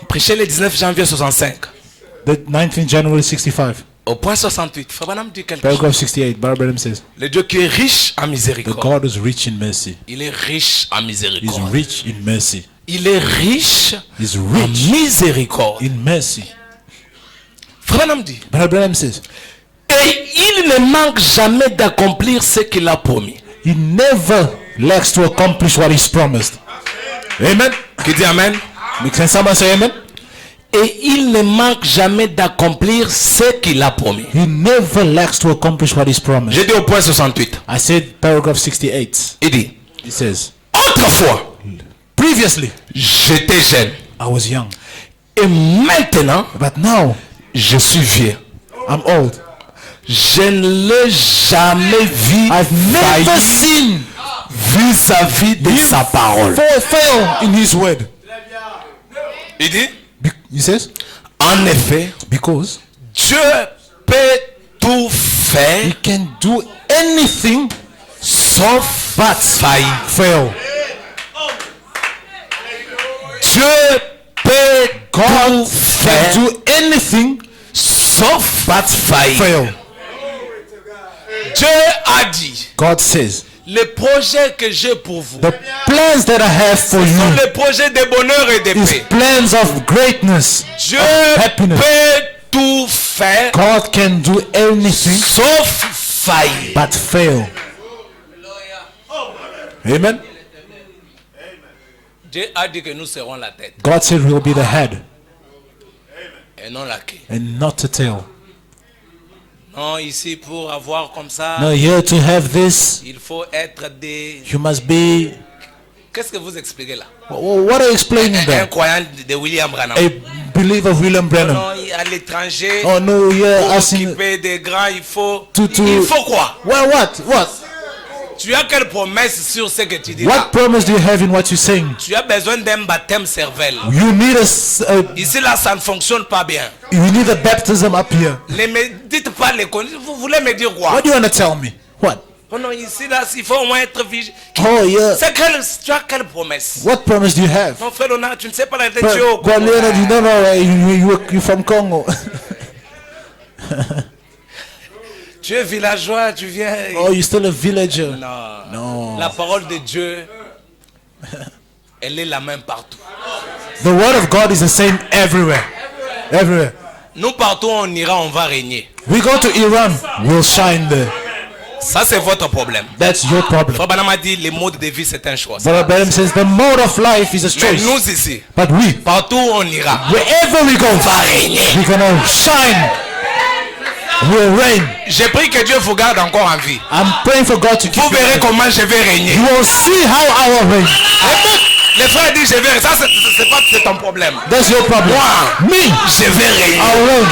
Prêchez le 19 janvier 65. The 19th January 65. Au point 68. Frère Branham dit quelque chose. Paragraph 68. Barbara says, Le Dieu qui est riche en the miséricorde. God who's rich in mercy. Il est riche en He's miséricorde. rich in mercy. Il est riche He's en rich miséricorde. in mercy. Frère Branham dit. Barbara says, Et il ne manque jamais d'accomplir ce qu'il a promis. he never lacks to accomplish what he's promised. Amen. Qui dit Amen? Can someone say amen? Et il ne manque jamais d'accomplir ce qu'il a promis. He never lacks to accomplish what he's promised. J'ai dit au point 68. I said paragraph 68. Il dit. He says, Autrefois, previously j'étais jeune. I was young, Et maintenant, but now je suis vieux. I'm old. Je ne l'ai jamais vu I've never faillir seen vis-à-vis de sa parole. fail in his word. Il dit, He says, en effet, because Dieu peut tout faire he can do anything sauf but faillir. fail. Dieu peut tout God faire can do anything sauf faillir. fail. Dieu a dit, God says, les projets que j'ai pour vous the plans that I have for sont you les projets de bonheur et de is paix. plans of greatness, Dieu of happiness. peut tout faire God can do anything sauf faillir. but fail. Amen. Dieu a dit que nous serons la tête God said we'll be the head et non la queue. and not the tail. Non, ici pour avoir comme ça, No, here to have this, il faut être des... you must be. Qu'est-ce que vous expliquez là? What are you explaining Un there? croyant de William Branham. A believer of William Branham. Non, à l'étranger, Oh no, yeah, pour asking. occuper des grands, il faut... To- Il faut quoi? What? Tu as quelle promesse sur ce que tu dis là? What promise do you have in what you're saying? Tu as besoin d'un baptême cervelle. You need Ici là, ça ne fonctionne pas bien. you need a baptism up here. Ne me dites pas les conneries. Vous voulez me dire quoi? What do you want to tell me? What? Oh non, ici là, il faut au moins être vigilant. Oh yeah. Tu as quelle promesse? What promise do you have? Mon frère Léonard, tu ne sais pas la tête But, Dieu au Congo. God, Leonard, you don't know you're from Congo. Tu es villageois, tu viens. Oh, you're still a villager. Non. La parole de Dieu, elle est la même partout. The word of God is the same everywhere. Everywhere. Nous partout où on ira, on va régner. We go to Iran, we'll shine there. Ça c'est votre problème. That's your problem. Frère Branham a dit le mode de vie c'est un choix. Brother Branham says the mode of life is a Mais choice. nous ici, But we, partout où on ira, wherever we go, on va régner. we're gonna shine. We'll reign. J'ai pris que Dieu vous garde encore en vie. I'm praying for God to keep Vous you. verrez comment je vais régner. You will see how I will reign. Les frères disent je vais régner. Ça c'est ton problème. That's your problem. Moi, Me, je vais régner. I'll reign.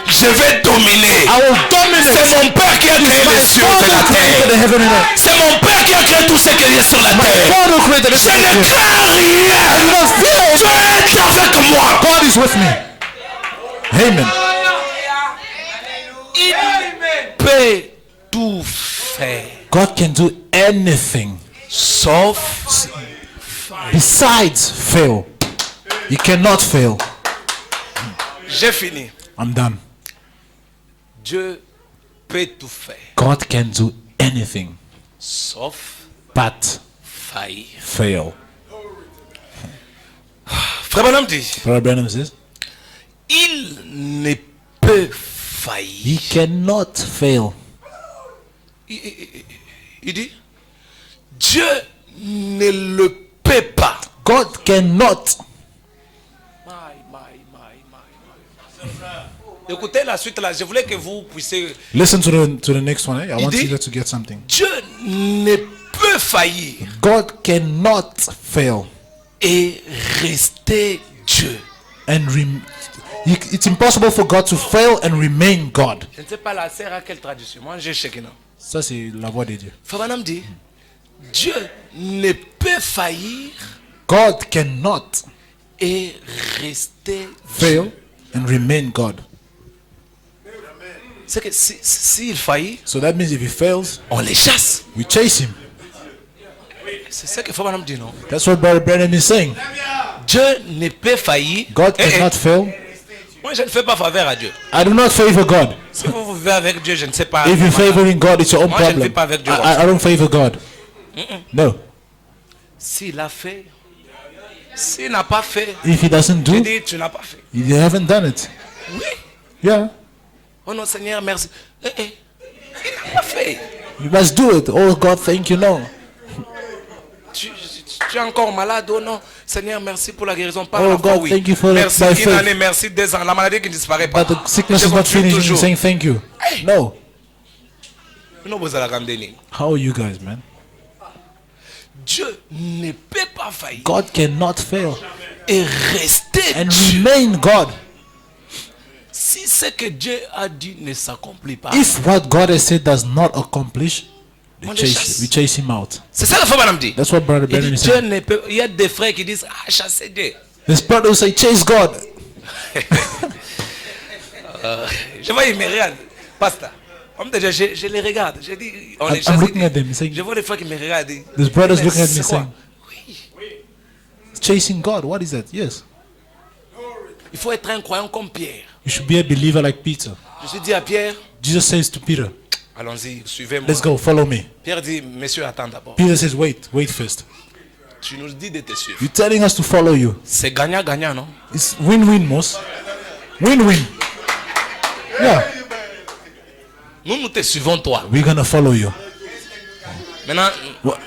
Je vais dominer. I will dominate. C'est mon Père qui a créé les cieux et la Created the terre. heaven and earth. C'est mon Père qui a créé tout ce qui est sur la terre. God who created this Je ne earth. crains rien. don't fear. Dieu est avec moi. God is with me. Amen. Il peut tout faire. God can do anything Sauf besides fail. He cannot fail. j'ai fini. I'm done. Dieu peut tout faire. God can do anything Sauf but faillir. fail. Frère Branham dit, Brother Branham says, il ne peut he faillir. cannot fail. Il dit, Dieu ne le peut pas. God cannot. Écoutez la suite là, je voulais que vous puissiez... Listen to the next one. I want dit- you to get something. Dieu ne peut faillir God cannot fail. et rester Dieu. And it's impossible for God to fail and remain God. Je ne sais pas la sœur à quelle traduction. Moi j'ai Shekinah. Ça, c'est la voix de Dieu. Fabanam dit, Dieu ne peut faillir God cannot et rester fail Dieu. and remain God. C'est que s'il faillit, So that means if he fails, on les chasse. we chase him. C'est ce que Fabanam dit, non? That's what Brother Branham is saying. Dieu ne peut faillir. God cannot fail. Moi je ne fais pas faveur à Dieu. I do not favor God. Si vous vivez avec Dieu, je ne sais pas. If you're favoring God, it's your own Moi, je ne problem. vis pas avec Dieu. I don't favor God. No. S'il a fait, s'il n'a pas fait, If he doesn't je do, dis tu n'as pas fait. you haven't done it. Oui. Yeah. Oh non Seigneur, merci. Il n'a pas fait. You must do it. Oh God, thank you. No. Tu es encore malade, oh non. Seigneur, merci pour la guérison. Pas Oh la foi, God, oui. thank you for merci my une faith. année, merci 2 ans. La maladie qui ne disparaît pas. But the sickness Je is not continue finishing. toujours. Saying thank you. No. Nous, vous allez ramener nini. How are you guys, man? Dieu ne peut pas faillir God cannot fail et rester and Dieu. remain God. Si ce que Dieu a dit ne s'accomplit pas, If what God has said does not accomplish, On we les chasse. chase him out. c'est ça que faut madame dit. That's what Brother Il Branham dit, is Dieu saying. ne peut. Il y a des frères qui disent chasser Dieu. His brother will say, chase God. Je vois, il me regarde. Pasteur. Comme déjà, je les regarde. Je dis, on les I'm chasse. looking at them. He's saying, Je vois des frères qui me regardent. this brother's Mais looking at c'est me quoi? saying, Oui. chasing God. What is that? Yes. Il faut être un croyant comme Pierre. You should be a believer like Peter. Je suis dit à Pierre, Jesus says to Peter, allons-y, suivez-moi. let's go, follow me. Pierre dit, monsieur, attends d'abord. Peter says, wait first. Tu nous dis de te suivre. You're telling us to follow you. C'est gagnant-gagnant, non? It's win-win, Mos. Win-win. Yeah. Nous te suivons toi. We're gonna follow you. Maintenant,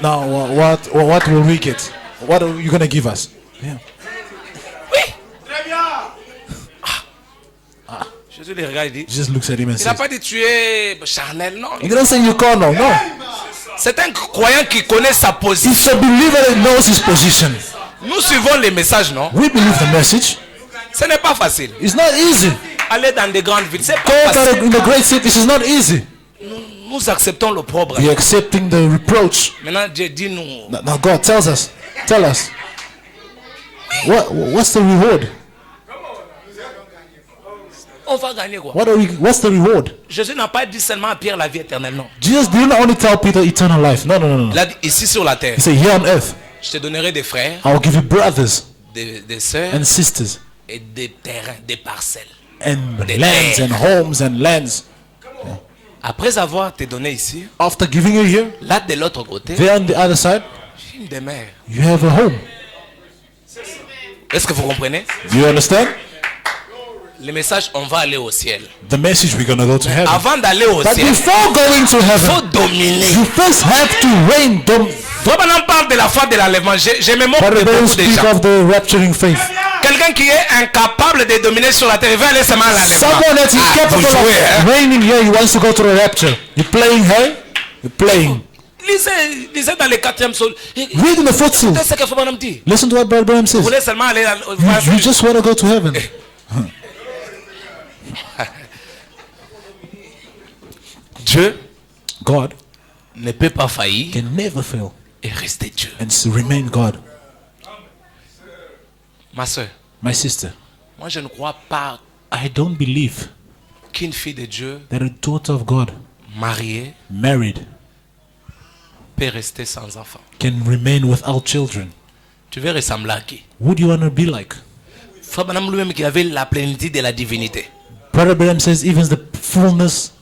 Now, what will we get? What are you gonna give us? Yeah. oui. Jésus les regarde et dit, Jesus looks at him and il n'a says, pas dit tu es charnel, non. he didn't say you carnal, no. C'est un croyant qui connaît sa It's position. a believer that knows his position. Nous suivons les messages, non? We believe the message. Ce n'est pas facile. It's not easy. Aller dans des grandes villes, c'est Go pas facile. in the great cities is not easy. Nous acceptons le problème. We're accepting the reproach. Maintenant, Dieu dit nous. Now God tells us, tell us, what's the reward? On va gagner quoi? What's the reward? Jésus n'a pas dit seulement à Pierre la vie éternelle, non. Jesus didn't only tell Peter eternal life. No. Il a dit ici sur la terre, He said, here on earth, je te donnerai des frères, I will give you brothers des sœurs and sisters et des terrains, des parcelles. and Des lands terres. and homes and lands. Après avoir te donné ici, After giving you here, là de l'autre côté, there on the other side, j'ai une demeure. you have a home. Est-ce que vous comprenez? Do you understand? Le message, on va aller au ciel. The message, we're going to go to heaven. Avant d'aller au But ciel, before going to il heaven, faut dominer. you first have to reign. Toi, maintenant, on parle de la foi de l'enlèvement. Je me moque But de they don't beaucoup de speak gens. of the rapturing faith. Quelqu'un qui est incapable de dominer sur la terre, il va aller seulement à l'enlèvement. Someone that's Ah, incapable vous jouez, hein? of reigning here, he wants to go to the rapture. You're playing here? You're playing. Lisez dans les 4e psaume. Read in the footstool. C'est ce que Fabonam dit. Listen to what Brother Branham says. Vous voulez seulement aller You just want to go to heaven. Dieu God ne peut pas faillir can never fail et rester Dieu. and remain God. Ma soeur, My sister, moi je ne crois pas I don't believe qu'une fille de Dieu that a daughter of God, mariée married, peut rester sans enfant. can remain without children. Tu veux ressembler à qui? Who do you want to be like? Fabonam lui-même qui avait la plénitude de la divinité. Brother Branham says even the fullness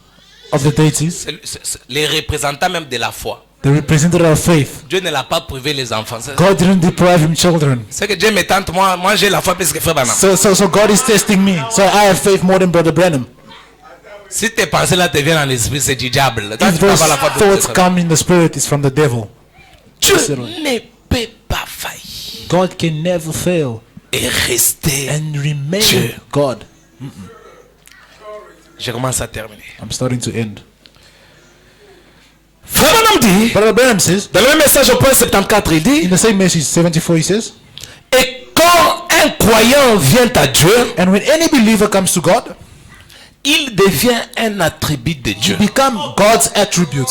of the deities, C'est les représentants même de la foi. the representative of faith. Dieu ne l'a pas privé les enfants. God didn't deprive him children. C'est que Dieu me tente, moi j'ai la foi plus que Frère Branham. So God is testing me. So I have faith more than Brother Branham. Si tes pensées là te viennent en esprit, c'est du diable. Toi, If tu peux those avoir la foi de thoughts Dieu. come in the spirit, it's from the devil. Dieu ne peut pas faillir God can never fail et rester. and remain Dieu. God. Je commence à terminer. I'm starting to end. Frère Branham dit, Brother Branham says, dans le même message au point 74, il dit, in the same message 74, he says, et quand un croyant vient à Dieu, and when any believer comes to God, il devient un attribut de Dieu. become God's attribute.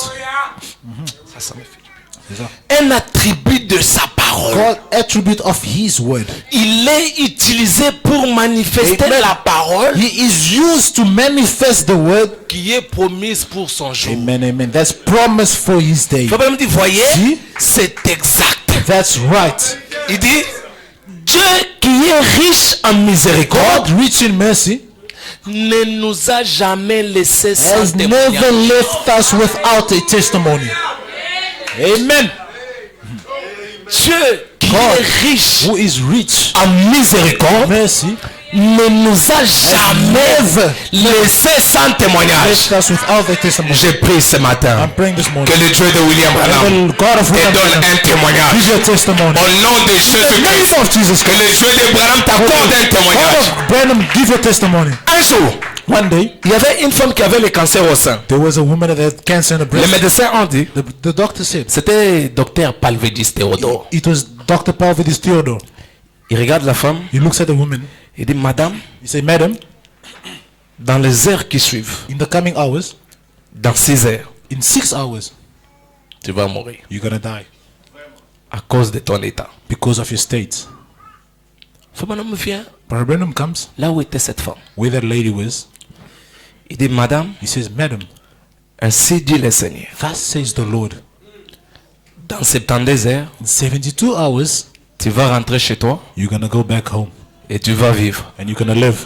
Ça me fait du bien. Un attribut de sa parole. God attribute of His word. Il est utilisé pour manifester Amen. la parole He is used to manifest the word. qui est promise pour son jour. Amen, amen. That's promise for His day. Le problème dit, voyez, Si. c'est exact. That's right. Il dit, Dieu qui est riche en miséricorde God, rich in mercy, ne nous a jamais laissé sans has témoignage. never left us without a testimony. Amen. Dieu qui God, est riche who is rich en miséricorde mercy, ne nous a jamais laissé sans témoignage. left us without a testimony. J'ai pris ce matin I'm praying this morning. que le Dieu de William Branham The God of te William donne Branham un témoignage. give you a testimony. Au nom de In the Jésus-Christ, name of Jesus que le Christ. Dieu de Branham t'accorde un God témoignage. of Branham give you a testimony. Un jour, One day, il y avait une femme qui avait le cancer au sein. there was a woman that had cancer in the Les breast. médecins ont dit, The doctor said, c'était docteur Palvedis Théodore. it was Dr. Palvidis Theodore. Il regarde la femme, He looks at the woman. il dit, madame, He said, Madam, dans les heures qui suivent, in the coming hours, dans 6 heures, in 6 hours, tu vas mourir you're going to die à cause de ton état. because of your state. Ce bonhomme vient Brother Branham comes là où était cette femme. where that lady was. Il dit, madame, He says, Madam, ainsi dit le Seigneur, thus says the Lord, dans 72 heures, in 72 hours, tu vas rentrer chez toi you're going to go back home et tu vas vivre. and you're going to live.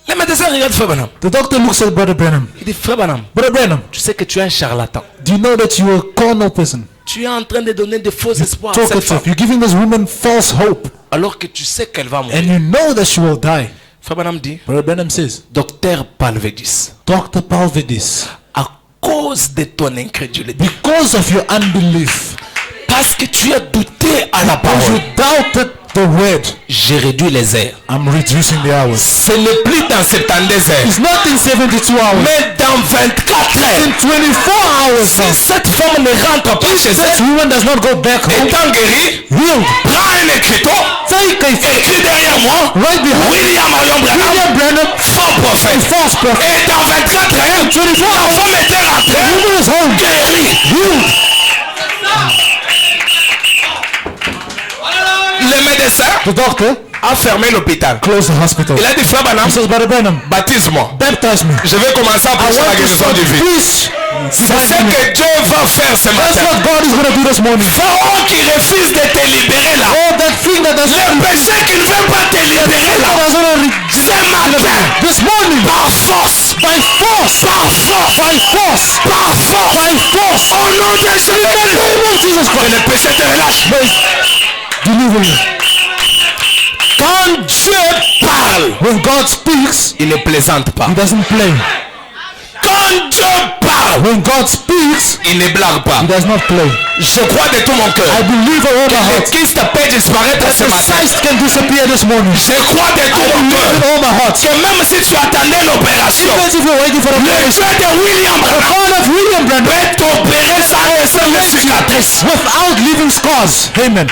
Les médecins regardent Frère Branham. The doctor looks at Brother Branham. Il dit, Frère Branham, Brother Branham, tu sais que tu es un charlatan. do you know that you're a carnal person? Tu es en train de donner de faux espoirs à cette femme. Talkative. You're giving this woman false hope Alors que tu sais qu'elle va mourir. and you know that she will die. Frère Branham dit, Brother Branham says, docteur Palvedis, Dr. Palvidis, à cause de ton incrédulité, because of your unbelief, parce que tu as douté à la because you parole, doubted the word, j'ai réduit les heures. I'm reducing the hours. Ce n'est plus dans 72 heures, It's not in 72 hours, mais dans 24 in heures. 24 hours. Si cette femme ne rentre pas chez That elle, woman does not go back home. étant guérie, Healed. prends un écriteau, Take a écrit derrière moi, right behind William Marion Branham, William Branham, faux prophète. false prophet. Et dans 24 heures, 24 la hours, femme était rentrée, woman is home. guérie. Healed. Le médecin The doctor a fermé l'hôpital. closed the hospital. Il a dit, frère Branham, He says, Brother Branham, baptise-moi. baptize me. Je vais commencer à I prêcher la want to guérison start du vide. peace. C'est ce que Dieu va faire ce That's matin. what God is going to do this morning. Pharaon qui refuse de te libérer là. Oh, that thing that does Le péché qui ne veut pas te libérer là. Ce matin, this morning, par force, by force, par force, by force, par force, by force, au nom de Jésus, Jesus que Christ, le péché te relâche. deliver you. Quand Dieu parle, When God speaks, il ne plaisante pas. He doesn't play. Quand Dieu parle, When God speaks, il ne blague pas. He does not play. Je crois de tout mon cœur I believe with all my que le heart Christ peut disparaître that ce the matin. Christ can disappear this morning. Je crois de tout I mon believe with cœur all my heart. que même si tu attendais l'opération, Even if you're waiting for the le operation, Dieu de William the Branham God of William Branham peut t'opérer sans laisser les cicatrices. without leaving scars. Amen.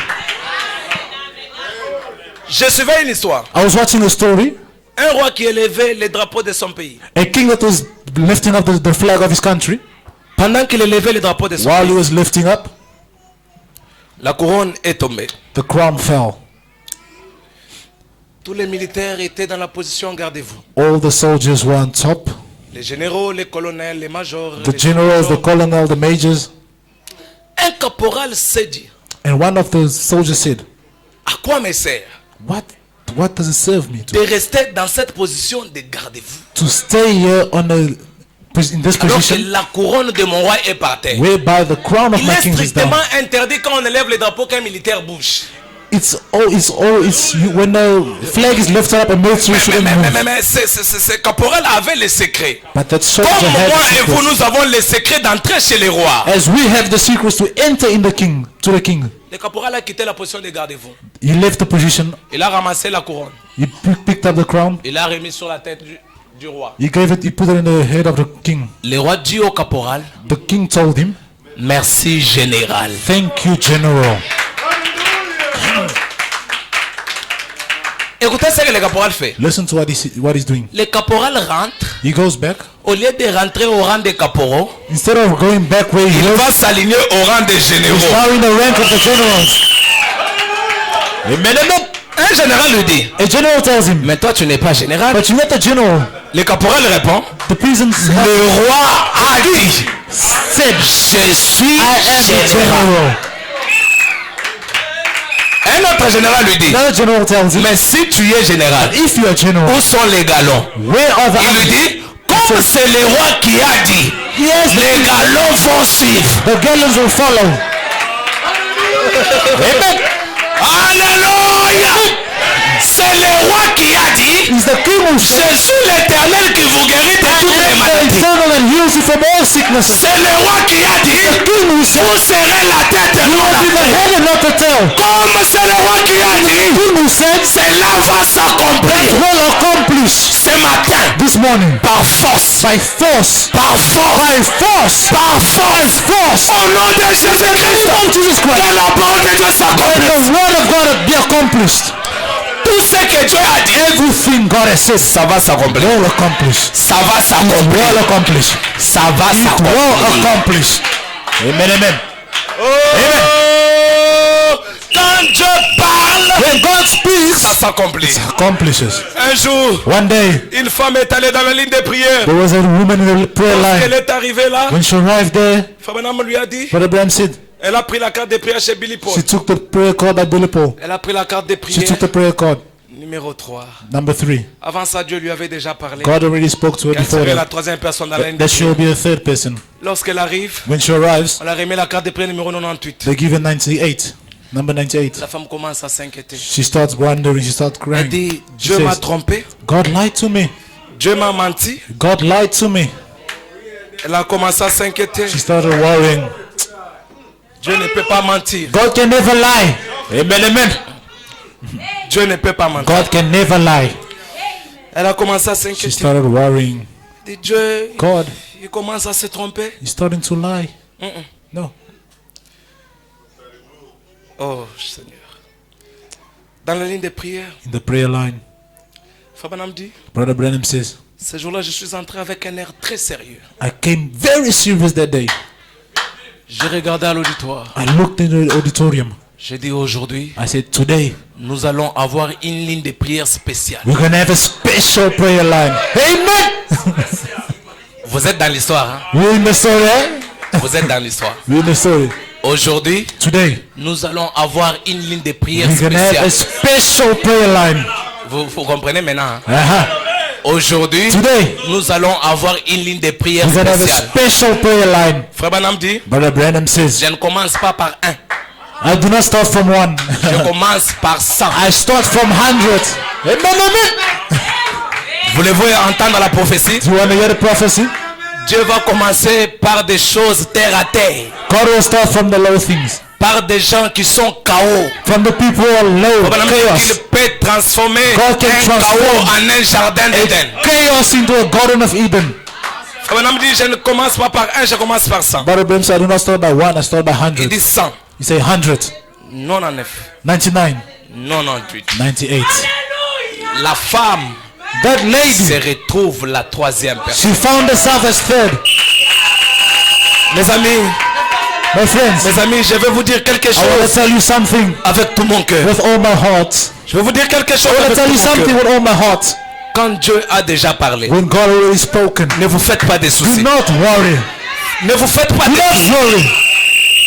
Je suivais une histoire. I was watching a story. Un roi qui élevait le drapeau de son pays. A king that was lifting up the flag of his country. Pendant qu'il élevait le drapeau de son While he pays, was lifting up, la couronne est tombée. the crown fell. Tous les militaires étaient dans la position gardez-vous. All the soldiers were on top. Les généraux, les colonels, les majors. The les generals, the généraux. colonel, the majors. Un caporal s'est dit, And one of the soldiers said, à quoi me sert What does it serve me de rester dans cette position de gardez-vous to stay here in this alors que position la couronne de mon roi est par terre? whereby the crown of Il my est king is down? strictement interdit quand on élève le drapeau qu'un militaire bouge. When the flag is lifted up, a military shouldn't move. Mais ce caporal avait le secret. But that Comme soldier had moi the et vous, secret. nous avons le secret d'entrer chez les rois. As we have the secrets to enter in to the king. Le caporal a quitté la position de gardez-vous. He left the position. Il a ramassé la couronne. He picked up the crown. Il l'a remis sur la tête du roi. He put it in the head of the king. Le roi dit au caporal, The king told him, merci général. thank you, general. Écoutez ce que le caporal fait. Listen to what he's doing. Le caporal rentre. He goes back. Au lieu de rentrer au rang des caporaux, Instead of going back where he il was, va s'aligner au rang des he's généraux. now in the rank of the generals. Amen, amen. Un général lui dit, A general tells him, mais toi tu n'es pas général. but you're not the general. Le caporal répond, The prison le roi a dit, said, je suis I am the général. general. Un autre général lui dit, Another general tells him, mais si tu es général, if you're a general, où sont les galons? where are the Il lui dit, comme c'est le roi qui a dit, Yes, les galons vont suivre. the gallows will follow. Amen. Alléluia! C'est le roi qui a dit, He's the king who said, je suis l'éternel qui vous guérit de toutes les the maladies. eternal and heals you from all sicknesses. C'est le roi qui a dit, The king who said, vous serez la tête et you non will la be the queue. head and not the tail. Comme c'est le roi qui a The dit, king who said, cela va s'accomplir will accomplish ce matin this morning par force, by force, par force, by force, par force, force. au nom de Jésus-Christ. Oh, Jesus Christ. Que la parole de Dieu Let s'accomplisse. the word of God be accomplished. Tout ce que Dieu a dit, Everything God has said, ça va s'accomplir. will accomplish. Ça va Will s'accomplir. accomplish. Ça va It will s'accomplir. accomplish. Amen, amen. Oh, quand Dieu parle, When God speaks, ça s'accomplit. accomplishes. Un jour, One day, une femme est allée dans la ligne de prière. there was a woman in the prayer Elle line. est arrivée là. When she arrived there, Frère Branham lui a dit, Brother Branham said, elle a pris la carte de prière chez Billy Paul. she took the prayer card at Billy Paul. Elle a pris la carte de She prière took the prayer card. numéro 3. Number 3. Avant ça, Dieu lui avait déjà parlé. God already spoke to her Elle before serait la that. troisième personne dans la ligne de That she will prière. be a third person. Lorsqu'elle arrive, When she arrives, on a remis la carte de prière numéro 98. they give her 98. Number 98. La femme commence à s'inquiéter. She starts wondering, she starts Elle crying. dit, She Dieu m'a says, trompé. God lied to me. Dieu m'a menti. God lied to me. Elle a commencé à s'inquiéter. She started worrying. Dieu ne peut pas mentir. God can never lie. Amen, amen. Dieu ne peut pas mentir. God can never lie. Elle a commencé à She s'inquiéter. started worrying. Elle dit, Dieu, God, il commence à se tromper. he's starting to lie. No. Oh Seigneur. Dans la ligne de prière, In the prayer line, Frère Branham dit, Brother Branham says, ce jour-là, je suis entré avec un air très sérieux. I came very serious that day. J'ai regardé à l'auditoire. I looked in the auditorium. J'ai dit aujourd'hui, I said, today, nous allons avoir une ligne de prière spéciale. we're going to have a special prayer line. Amen. Vous êtes dans l'histoire, hein? We're in the story, eh? Vous êtes dans l'histoire. We're in the story. Aujourd'hui, Today, nous allons avoir une ligne de prière we're going to have a spéciale. special prayer line. Vous comprenez maintenant, hein? Uh-huh. Aujourd'hui, Today, nous allons avoir une ligne de prière we're going to have a spéciale. special prayer line. Frère Branham dit, Brother Branham says, je ne commence pas par un, I do not start from 1. je commence par 100. I start from 100. Amen, amen. Voulez-vous entendre la prophétie? Do you want to hear the prophecy? Dieu va commencer par des choses terre à terre, God will start from the low things. par des gens qui sont KO. From the people who are low, Frère Branham dit qu'il chaos. peut transformer God can un transform chaos en un jardin d'Éden. Chaos into a garden of Eden. Frère Branham dit, je ne commence pas par un, je commence par 100. Brother Branham said, I do not start by 1, I start by Il 100. dit 100, You say 100, 99, 99, 98. 98. La femme That lady, se retrouve la troisième personne. she found herself as third. Mes amis, My friends, mes amis, je vais vous dire quelque I want to chose tell you something avec tout mon cœur. with all my heart. Je vais vous dire quelque chose I want avec to tell you tout mon something cœur. with all my heart. Quand Dieu a déjà parlé, When God already spoken, ne vous faites pas de do soucis. not worry. Ne vous faites pas Do de not soucis. worry.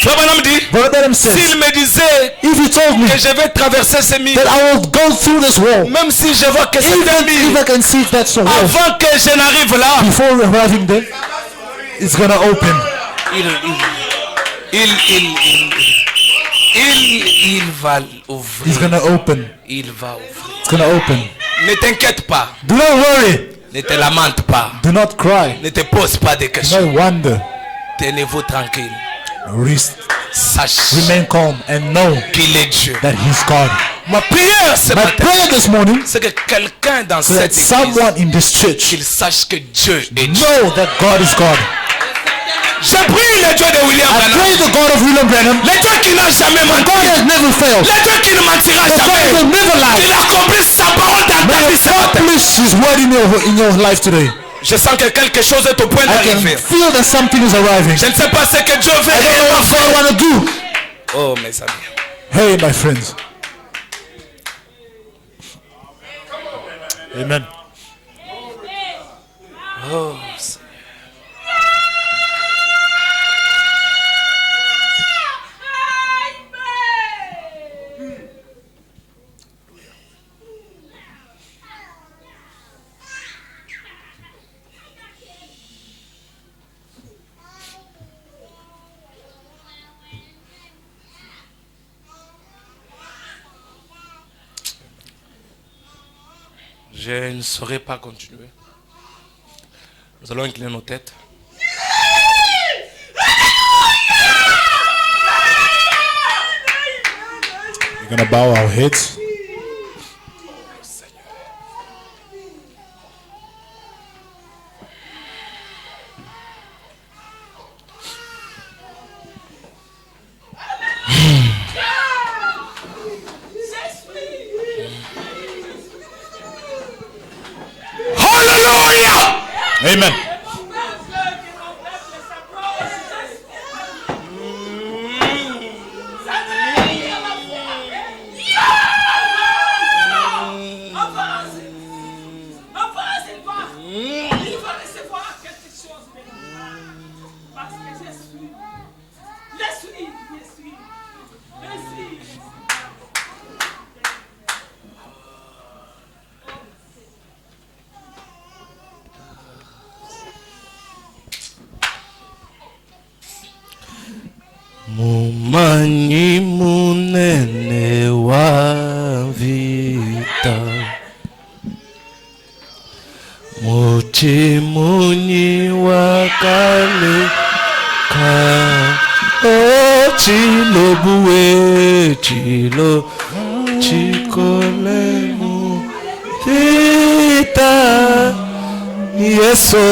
Frère Branham dit, Brother Branham says, s'il me disait if you told me que je vais traverser ces murs, that I will go through this wall, même si je vois que c'est un even if mur, I can see if that's a wall, avant que je n'arrive là, before arriving there, it's gonna open. il va It's ouvrir. gonna open. Il va ouvrir. It's gonna open. Ne t'inquiète pas. Do not worry. Ne te lamente pas. Do not cry. Ne te pose pas de Do questions. not wonder. Tenez-vous tranquille. Rest, Sache remain calm and know qu'il est Dieu. that He's God. Ma prière ce My matin, prayer this morning, c'est que quelqu'un dans so that cette église, someone in this church qu'il sache que Dieu est Dieu. know that God is God. J'ai pris le Dieu de William I Branham, pray the God of William Branham, le Dieu qui n'a jamais God menti, has never failed. le Dieu qui ne mentira The God jamais, will never qu'il lie. accomplisse sa parole dans ta vie ce matin. Accomplish His word in your life today. Je sens que quelque chose est au point I can d'arriver. feel that something is arriving. Je ne sais pas ce que Dieu veut I don't know réellement what God faire. want to do. Oh mes amis. Hey, my friends. Amen. Oh, je ne saurais pas continuer. Nous allons incliner nos têtes. We're going to bow our heads. Hallelujah! Amen. Mumanyi munene wa vita, muchimunyi wa kale ka, o chilobuwe chilo chikole mu vita, Yeso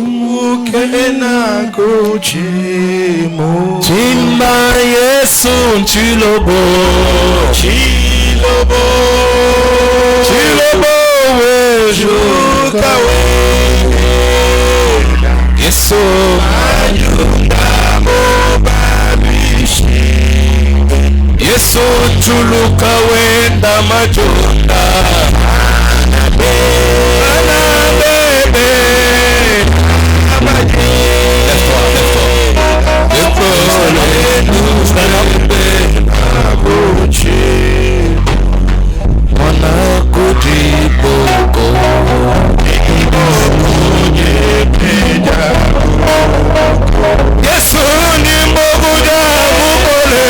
mukena kuchimu chimba Yesu chilobo chilobo chilobo wejukawe Yesu mayunda mobabishi Yesu chuluka wenda majunda Yesu ni mboguja mukole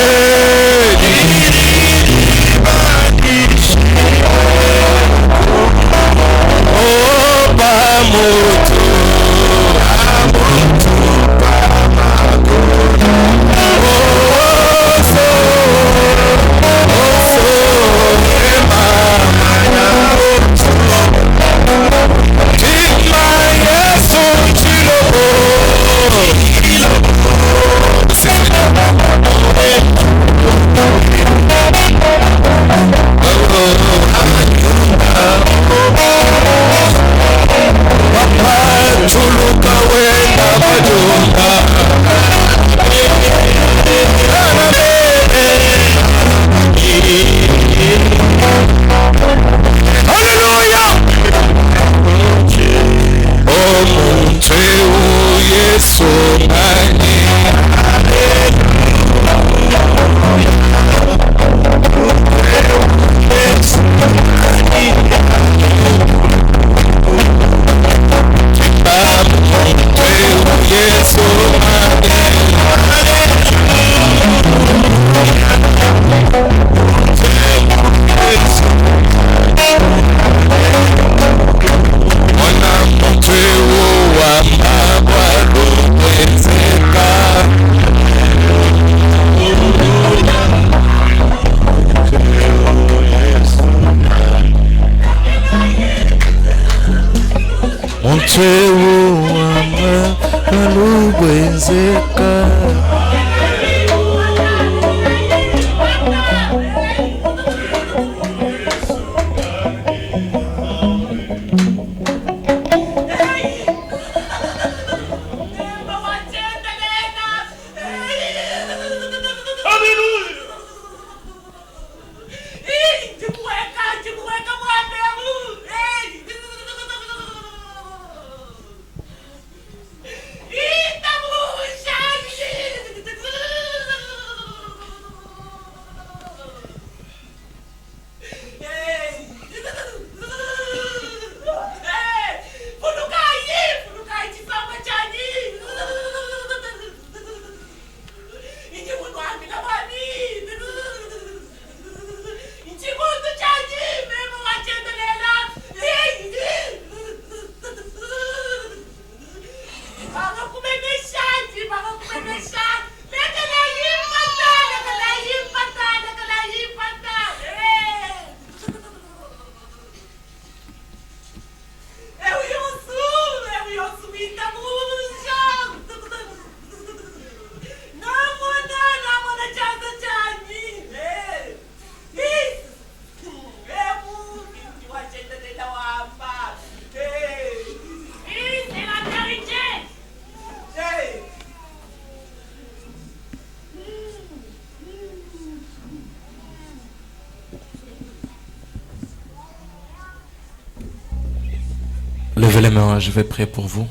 Levez les mains, je vais prier pour vous.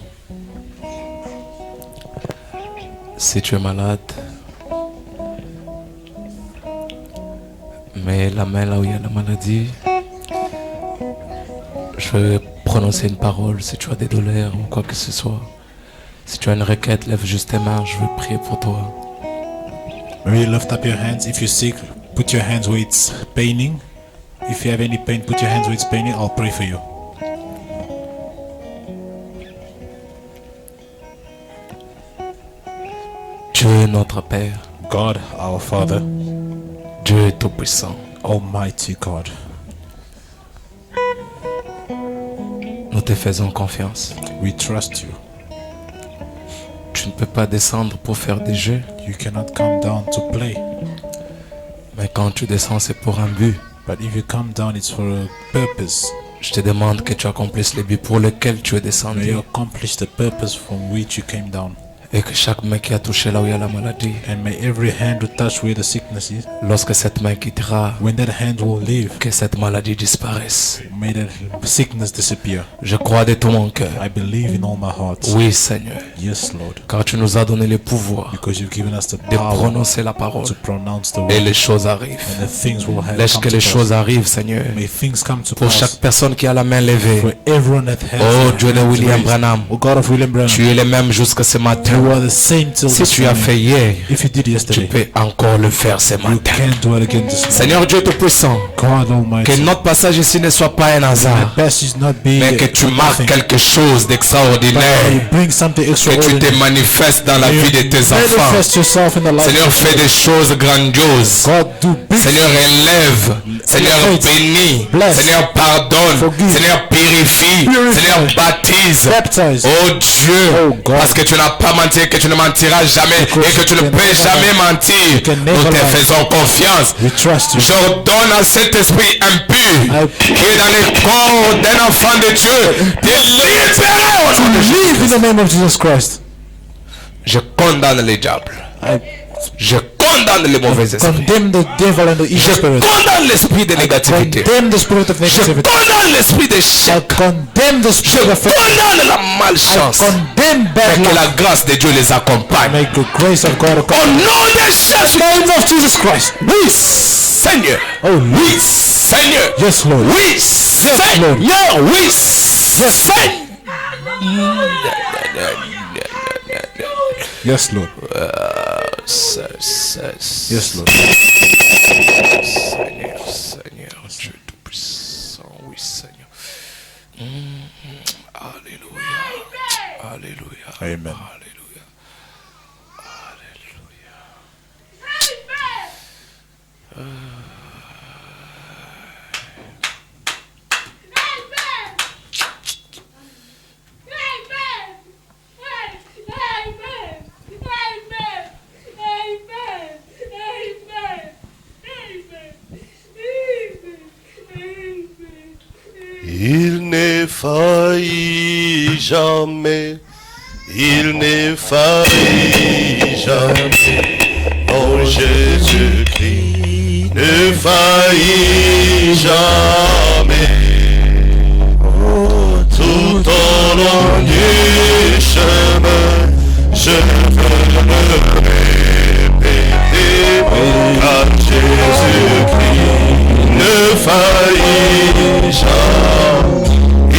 Si tu es malade, mets la main là où il y a la maladie. Je vais prononcer une parole si tu as des douleurs ou quoi que ce soit. Si tu as une requête, lève juste tes mains, je vais prier pour toi. Really lift up your hands. If you're sick, put your hands where it's paining. If you have any pain, put your hands where it's paining. I'll pray for you. Dieu notre Père, God, our Father, Dieu Tout-Puissant, Almighty God, nous te faisons confiance. we trust you. Tu ne peux pas descendre pour faire des jeux, You cannot come down to play, mais quand tu descends, c'est pour un but. but if you come down, it's for a purpose. Je te demande que tu accomplisses le but pour lequel tu es May descendu. you accomplish the purpose from which you came down. Et que chaque main qui a touché là où il y a la maladie, And may every hand will touch where the sickness is. lorsque cette main quittera, When that hand will leave, que cette maladie disparaisse. may that sickness disappear. Je crois de tout mon cœur. I believe in all my heart. Oui, Seigneur, Yes, Lord. car tu nous as donné le pouvoir Because you've given us the de power prononcer la parole. to pronounce the Et word. les choses arrivent. And the things will have Laisse come que to les pass. choses arrivent, Seigneur. May things come to Pour pass. chaque personne qui a la main levée. For everyone that has Oh, their Dieu de hands William raised. Branham, Oh God of William Branham, tu es le même jusqu'à ce you matin. are the same till Si this tu as morning. fait hier, If you did tu yesterday, peux encore le faire ce you matin. can do it again this morning. Seigneur Dieu Tout-Puissant, God que Almighty, notre passage ici ne soit pas un hasard, the best is not being mais que tu marques nothing, quelque chose but d'extraordinaire, you bring something que tu te extraordinary. manifestes dans la You vie de tes enfants. manifest yourself in the life Seigneur, of fais des choses grandioses. God. Do big Seigneur, élève. Seigneur, bénis. Bless. Seigneur, pardonne. Forgive. Seigneur, purifie. Purify. Seigneur, baptise. baptize. Oh Dieu, Oh God. parce que tu n'as pas menti et que tu ne mentiras jamais Because et que tu ne you can peux never jamais lie. mentir. You can Nous never te lie. faisons confiance. We trust you. J'ordonne à cet esprit impur qui est dans le corps d'un enfant de Dieu de libérer au nom de Live in Jésus. the name of Jesus Christ. Je condamne les diables. I Je condamne les mauvais esprits. condemn the devil and the evil Je spirit. condamne l'esprit de négativité. Condemn the spirit of Je negativity. condamne l'esprit I d'échec. condemn the Je spirit of faith. condamne la I malchance. condemn bad Mais que luck. la grâce de Dieu les accompagne. Make the grace of God Au accompany. nom de Jésus. Name of Jesus Christ. Oui, Seigneur. Oh, Oui, Seigneur. yes, Lord. Oui, Seigneur. Oui, Seigneur. Yes, Lord. Yes, Lord. Seigneur, Seigneur, Dieu Tout-Puissant, oui, Seigneur. Alléluia. Alléluia. Amen. Alléluia. Alléluia. faillit jamais. Il ne faillit jamais. Oh Jésus-Christ ne faillit jamais. Oh, tout au long du chemin, je veux me répéter, car Jésus-Christ ne faillit jamais.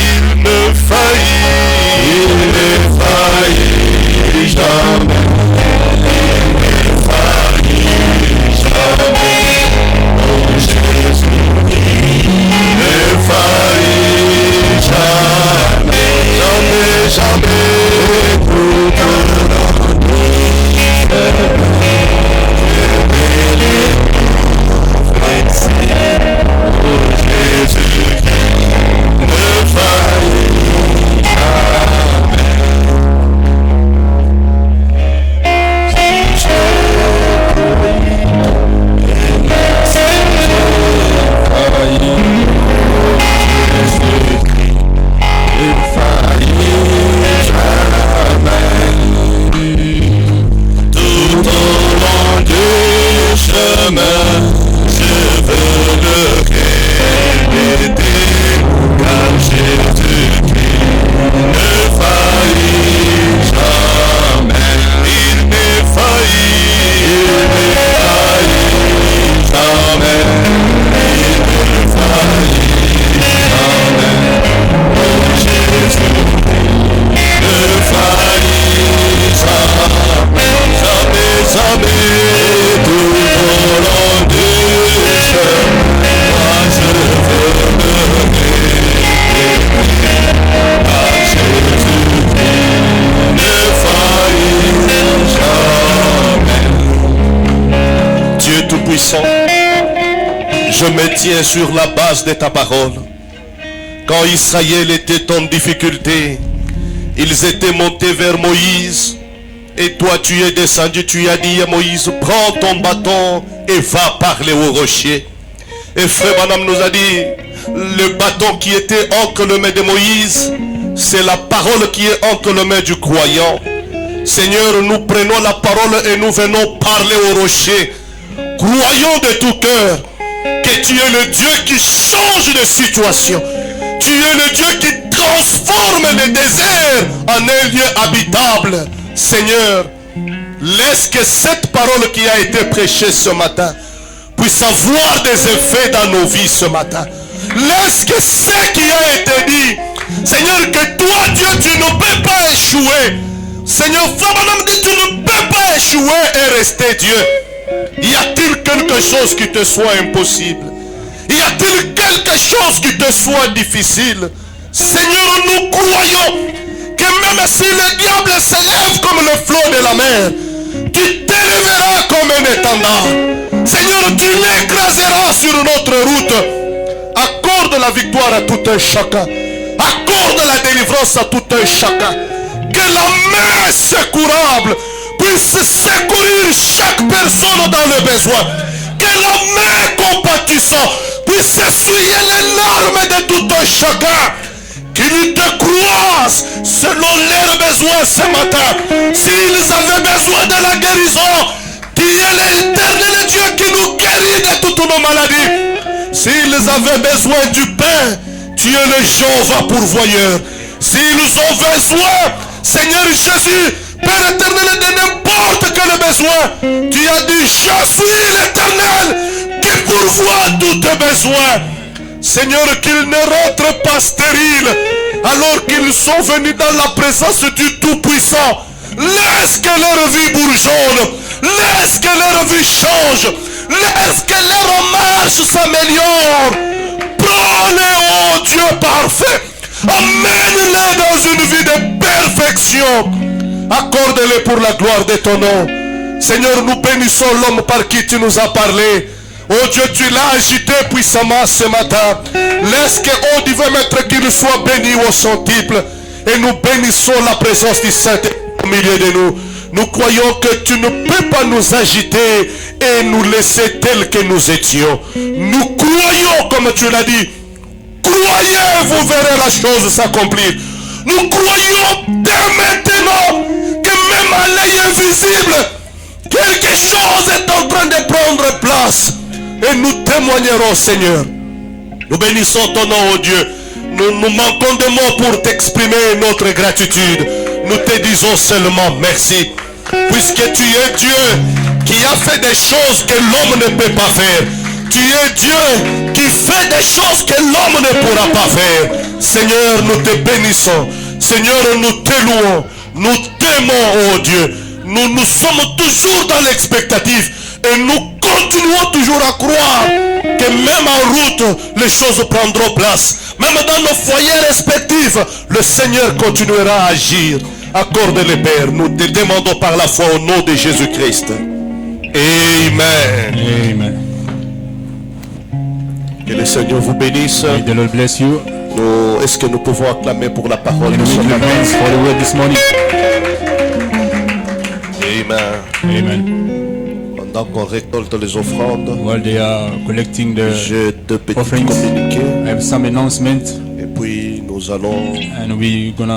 Il ne faillit jamais. Je me tiens sur la base de ta parole. Quand Israël était en difficulté, ils étaient montés vers Moïse. Et toi tu es descendu, tu as dit à Moïse, prends ton bâton et va parler au rocher. Et frère Branham nous a dit, le bâton qui était entre les mains de Moïse, c'est la parole qui est entre les mains du croyant. Seigneur, nous prenons la parole et nous venons parler au rocher. Croyons de tout cœur que tu es le Dieu qui change de situation. Tu es le Dieu qui transforme le désert en un lieu habitable. Seigneur, laisse que cette parole qui a été prêchée ce matin puisse avoir des effets dans nos vies ce matin. Laisse que ce qui a été dit, Seigneur, que toi Dieu, tu ne peux pas échouer. Seigneur, tu ne peux pas échouer et rester Dieu. Y a-t-il quelque chose qui te soit impossible? Y a-t-il quelque chose qui te soit difficile? Seigneur, nous croyons que même si le diable s'élève comme le flot de la mer, tu t'élèveras comme un étendard. Seigneur, tu l'écraseras sur notre route. Accorde la victoire à tout un chacun. Accorde la délivrance à tout un chacun. Que la main secourable puisse secourir chaque personne dans le besoin. Que la main compatissante puisse essuyer les larmes de tout un chacun. Qu'ils te croisent selon leurs besoins ce matin. S'ils avaient besoin de la guérison, tu es l'éternel Dieu qui nous guérit de toutes nos maladies. S'ils avaient besoin du pain, tu es le Jéhovah pourvoyeur. S'ils ont besoin, Seigneur Jésus, Père éternel, de n'importe quel besoin, tu as dit, je suis l'éternel qui pourvoit tous tes besoins. Seigneur, qu'ils ne rentrent pas stériles alors qu'ils sont venus dans la présence du Tout-Puissant. Laisse que leur vie bourgeonne. Laisse que leur vie change. Laisse que leur marche s'améliore. Prends-les, oh Dieu parfait. Amène-les dans une vie de perfection. Accorde-les pour la gloire de ton nom. Seigneur, nous bénissons l'homme par qui tu nous as parlé. Oh Dieu, tu l'as agité puissamment ce matin. Laisse que, oh divin maître, qu'il soit béni au centuple. Et nous bénissons la présence du Saint-Esprit au milieu de nous. Nous croyons que tu ne peux pas nous agiter et nous laisser tels que nous étions. Nous croyons, comme tu l'as dit, Croyez, vous verrez la chose s'accomplir. Nous croyons dès maintenant que même à l'œil invisible, quelque chose est en train de prendre place. Et nous témoignerons, Seigneur. Nous bénissons ton nom, oh Dieu. Nous manquons de mots pour t'exprimer notre gratitude. Nous te disons seulement merci. Puisque tu es Dieu qui a fait des choses que l'homme ne peut pas faire. Tu es Dieu qui fait des choses que l'homme ne pourra pas faire. Seigneur, nous te bénissons. Seigneur, nous te louons. Nous t'aimons, oh Dieu. Nous sommes toujours dans l'expectative. Et nous continuons toujours à croire que même en route, les choses prendront place. Même dans nos foyers respectifs, le Seigneur continuera à agir. Accorde-le, Père. Nous te demandons par la foi au nom de Jésus-Christ. Amen. Amen. Que le Seigneur vous bénisse. May the Lord bless you. Est-ce que nous pouvons acclamer pour la parole And de we ce give matin? thanks for the word this morning. Amen. Amen. Pendant qu'on récolte les offrandes, While they are collecting the j'ai deux petits offerings, communiqués. I have some announcement, Et puis nous allons and we're gonna